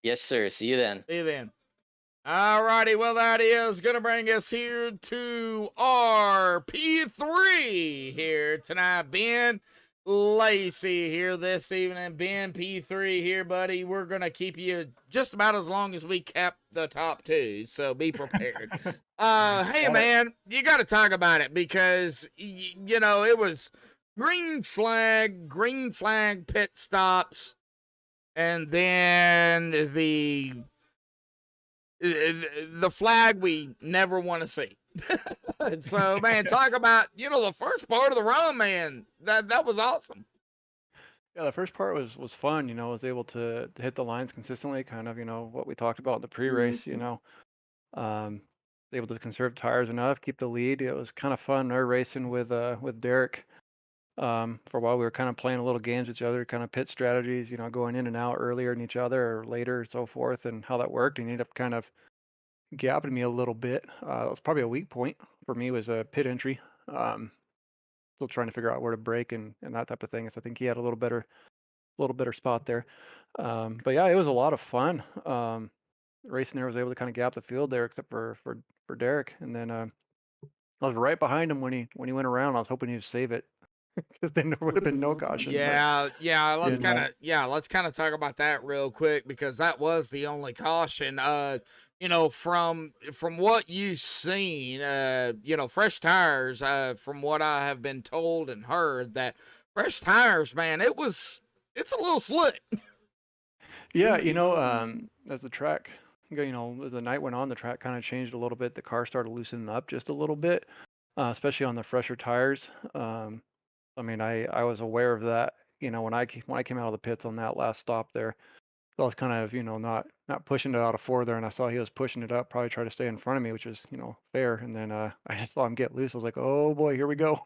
Yes, sir. See you then. See you then. Alrighty, well, that is going to bring us here to our P3 here tonight. Ben Lacey here this evening. Ben P3 here, buddy. We're going to keep you just about as long as we kept the top 2, so be prepared. Hey, man, you got to talk about it because, it was green flag pit stops, and then the flag we never want to see. So, man, talk about, the first part of the run, man. That was awesome. Yeah, the first part was fun. Was able to hit the lines consistently, kind of, what we talked about in the pre-race. Um, able to conserve tires enough, keep the lead. It was kind of fun. Our racing with Derek. For a while, we were kind of playing a little games with each other, kind of pit strategies. Going in and out earlier than each other or later, and so forth, and how that worked. And he ended up kind of gapping me a little bit. That was probably a weak point for me, was a pit entry. Still trying to figure out where to brake and that type of thing. So I think he had a little better spot there. But yeah, it was a lot of fun. Racing there, was able to kind of gap the field there, except for Derek. And then I was right behind him when he went around. I was hoping he'd save it. because then there would have been no caution. Yeah. You know, Let's kind of talk about that real quick because that was the only caution. From what you've seen, fresh tires. From what I have been told and heard, that fresh tires, man, it's a little slick. yeah, as the track, as the night went on, the track kind of changed a little bit. The car started loosening up just a little bit, especially on the fresher tires. I mean, I was aware of that, when I came out of the pits on that last stop there. So I was kind of, not pushing it out of four there, and I saw he was pushing it up, probably try to stay in front of me, which is, fair. And then I saw him get loose. I was like, oh boy, here we go.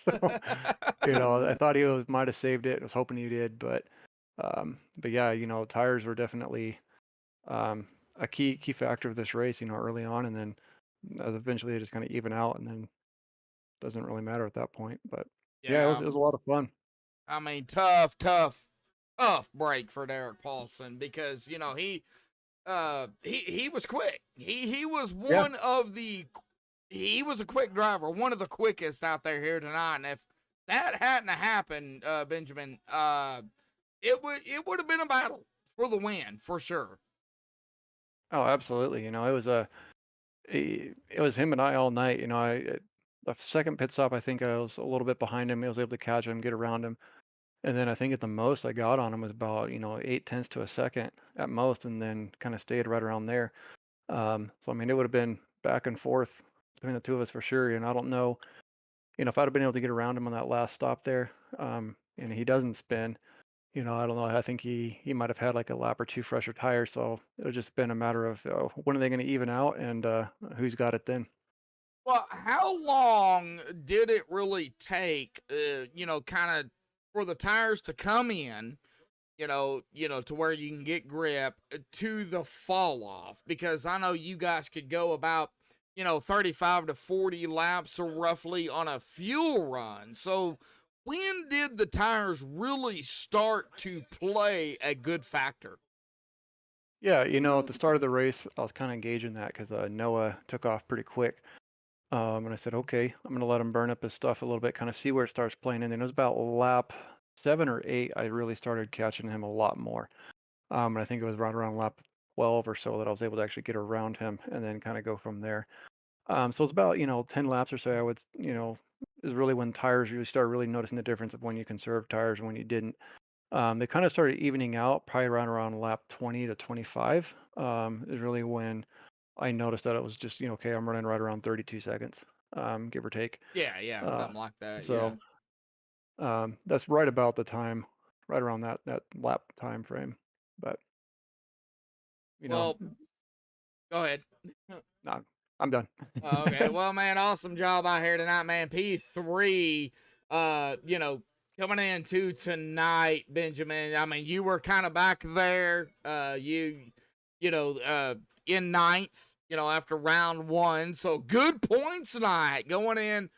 So, I thought might have saved it. I was hoping he did, but yeah, tires were definitely a key factor of this race, early on, and then eventually they just kind of even out, and then doesn't really matter at that point. But yeah, it was Yeah, it was a lot of fun. I mean, tough break for Derek Paulson because he was quick. He was Yeah. he was a quick driver, one of the quickest out there here tonight. And if that hadn't happened, Benjamin, it would have been a battle for the win for sure. Oh, absolutely. It was him and I all night. The second pit stop, I think I was a little bit behind him. I was able to catch him, get around him, and then I think at the most I got on him was about 0.8 to a second at most, and then kind of stayed right around there. So I mean, it would have been back and forth between the two of us for sure. And I don't know, if I'd have been able to get around him on that last stop there, and he doesn't spin. I don't know. I think he might have had like a lap or two fresher tires, so it would just been a matter of when are they going to even out, and who's got it then. Well, how long did it really take, kind of for the tires to come in, to where you can get grip to the fall off? Because I know you guys could go about, 35 to 40 laps or roughly on a fuel run. So when did the tires really start to play a good factor? Yeah, at the start of the race, I was kind of gauging that because Noah took off pretty quick. And I said, okay, I'm going to let him burn up his stuff a little bit, kind of see where it starts playing in. And it was about lap 7 or 8, I really started catching him a lot more. And I think it was right around lap 12 or so that I was able to actually get around him and then kind of go from there. So it's about, 10 laps or so, I would, is really when tires really start really noticing the difference of when you conserved tires and when you didn't. They kind of started evening out probably around lap 20 to 25, is really when I noticed that it was just, okay, I'm running right around 32 seconds, give or take. Yeah, Uh, something like that. Yeah. so that's right about the time, right around that lap time frame. But, you know, Well, go ahead. no, I'm done. Okay, well, man, awesome job out here tonight, man. P3, coming into tonight, Benjamin. I mean, you were kind of back there. In ninth, after round one. So good points tonight going in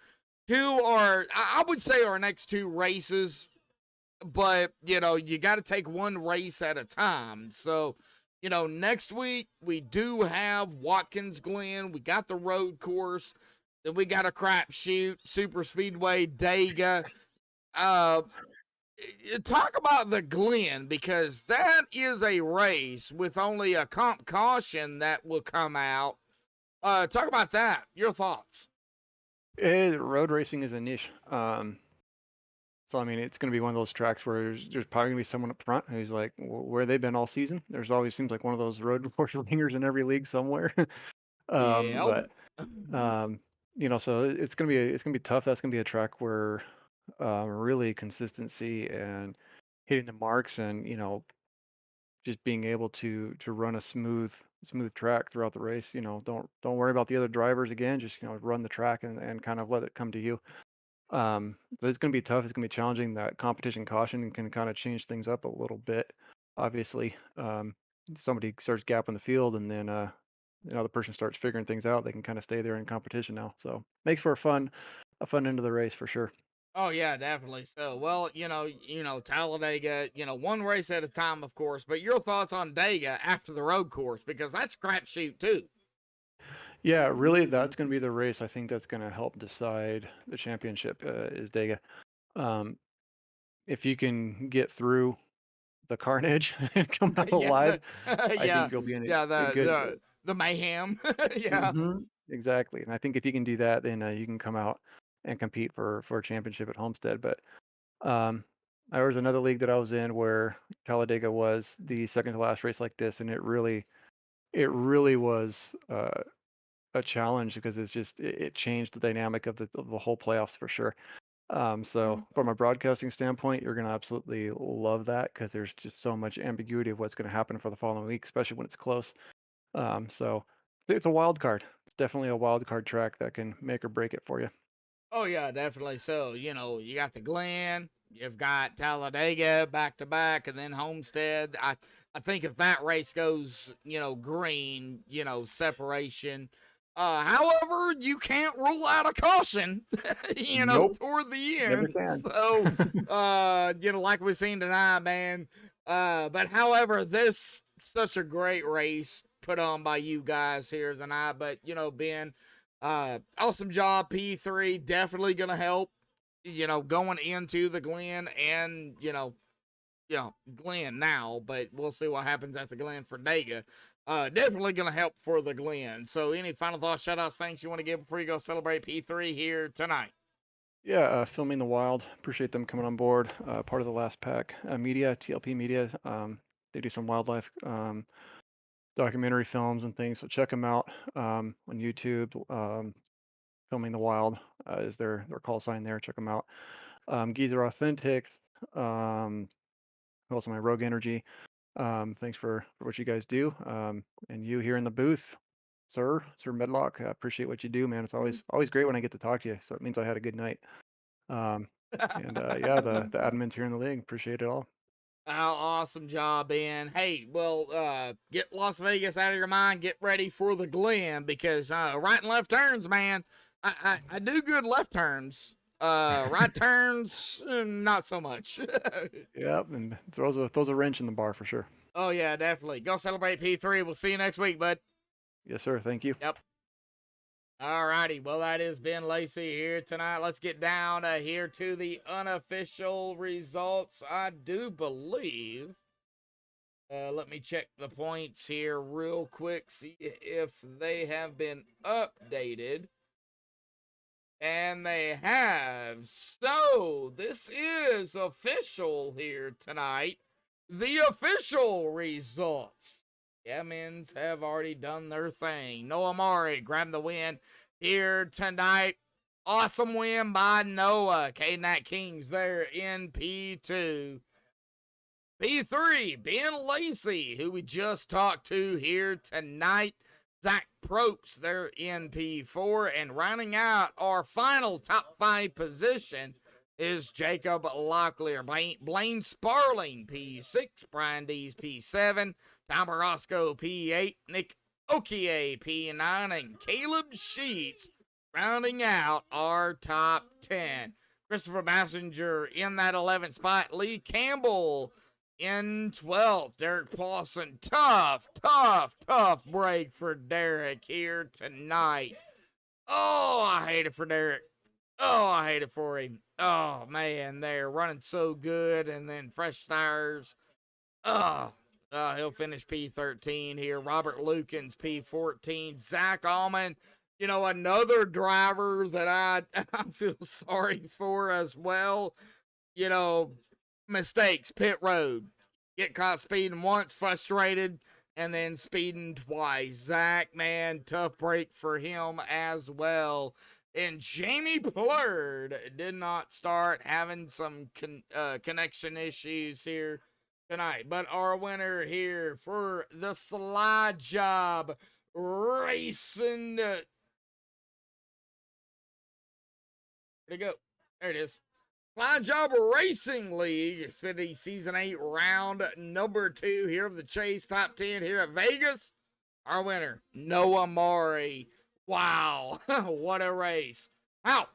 to I would say our next two races. But, you got to take one race at a time. So, next week we do have Watkins Glen. We got the road course. Then we got a crapshoot, Super Speedway, Dega. Talk about the Glen because that is a race with only a comp caution that will come out. Talk about that. Your thoughts. Road racing is a niche. So I mean, it's going to be one of those tracks where there's probably going to be someone up front who's like, where they've been all season. There's always seems like one of those road course ringers in every league somewhere. Yeah. But so it's gonna be tough. That's gonna be a track where really consistency and hitting the marks, and just being able to run a smooth track throughout the race. Don't worry about the other drivers again. Just run the track and kind of let it come to you. But it's going to be tough. It's going to be challenging. That competition caution can kind of change things up a little bit. Obviously, somebody starts gapping the field, and then the person starts figuring things out. They can kind of stay there in competition now. So makes for a fun end of the race for sure. Oh yeah, definitely. So, well, Talladega, one race at a time, of course. But your thoughts on Dega after the road course because that's crapshoot too. Yeah, really, that's going to be the race. I think that's going to help decide the championship is Dega. Um, if you can get through the carnage and come out Yeah, alive, I think you'll be in yeah, a good. the mayhem. Yeah. Hmm. Exactly, and I think if you can do that, then you can come out and compete for a championship at Homestead. But um, there was another league that I was in where Talladega was the second to last race like this, and it really was a challenge because it changed the dynamic of the whole playoffs for sure. So from a broadcasting standpoint, you're going to absolutely love that because there's just so much ambiguity of what's going to happen for the following week, especially when it's close. So it's a wild card. It's definitely a wild card track that can make or break it for you. Oh yeah, definitely. So you know, you got the Glen, you've got Talladega back to back, and then Homestead. I think if that race goes, you know, green, you know, separation. However, you can't rule out a caution, you know, Nope, toward the never end. can. So, you know, like we've seen tonight, man. But however, this such a great race put on by you guys here tonight. But you know, Ben, awesome job, P3. Definitely gonna help, you know, going into the Glen and Glen now, but we'll see what happens at the Glen for Dega. Definitely gonna help for the Glen. So, any final thoughts, shout outs, thanks you want to give before you go celebrate P3 here tonight? Yeah, Filming the Wild. Appreciate them coming on board. Part of the Last Pack Media, TLP Media. They do some wildlife documentary films and things, so check them out on YouTube. Filming the Wild is their call sign there. Check them out. Geezer Authentics. Also my Rogue Energy. Thanks for what you guys do. And you here in the booth, Sir Medlock. I appreciate what you do, man. It's always great when I get to talk to you. So it means I had a good night. And yeah, the admins here in the league appreciate it all. Oh, awesome job, Ben. Hey, well, get Las Vegas out of your mind. Get ready for the Glen because right and left turns, man. I do good left turns. Right turns, not so much. Yep, and throws a wrench in the bar for sure. Oh yeah, definitely. Go celebrate P3. We'll see you next week, bud. Yes, sir. Thank you. Yep. Alrighty, well that is Ben Lacey here tonight. Let's get down here to the unofficial results. I do believe. Let me check the points here real quick, see if they have been updated. And they have. So, this is official here tonight. The official results. Men's have already done their thing. Noah Murray grabbed the win here tonight. Awesome win by Noah. K-Nat Kings there in P2. P3, Ben Lacey, who we just talked to here tonight. Zach Probst there in P4. And rounding out our final top 5 position is Jacob Locklear. Blaine Sparling, P6. Brian Dees, P7. Tom Orozco, P8. Nick Okie, P9. And Caleb Sheets rounding out our top 10. Christopher Messenger in that 11th spot. Lee Campbell in 12th. Derek Paulson. Tough break for Derek here tonight. Oh, I hate it for Derek. Oh, I hate it for him. Oh, man, they're running so good. And then fresh tires. He'll finish P13 here. Robert Lukens, P14. Zach Allman, you know, another driver that I feel sorry for as well. You know, mistakes, pit road. Get caught speeding once, frustrated, and then speeding twice. Zach, man, tough break for him as well. And Jamie Plurd did not start having some connection issues here tonight. But our winner here for the Slide Job Racing. Where'd it go? There it is. Slide Job Racing League, Xfinity Season 8, round number 2 here of the Chase Top 10 here at Vegas. Our winner, Noah Murray. Wow, what a race. Out.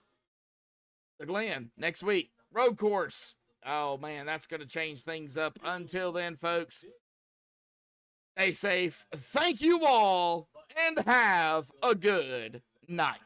The Glen, next week, road course. Oh, man, that's going to change things up. Until then, folks, stay safe. Thank you all, and have a good night.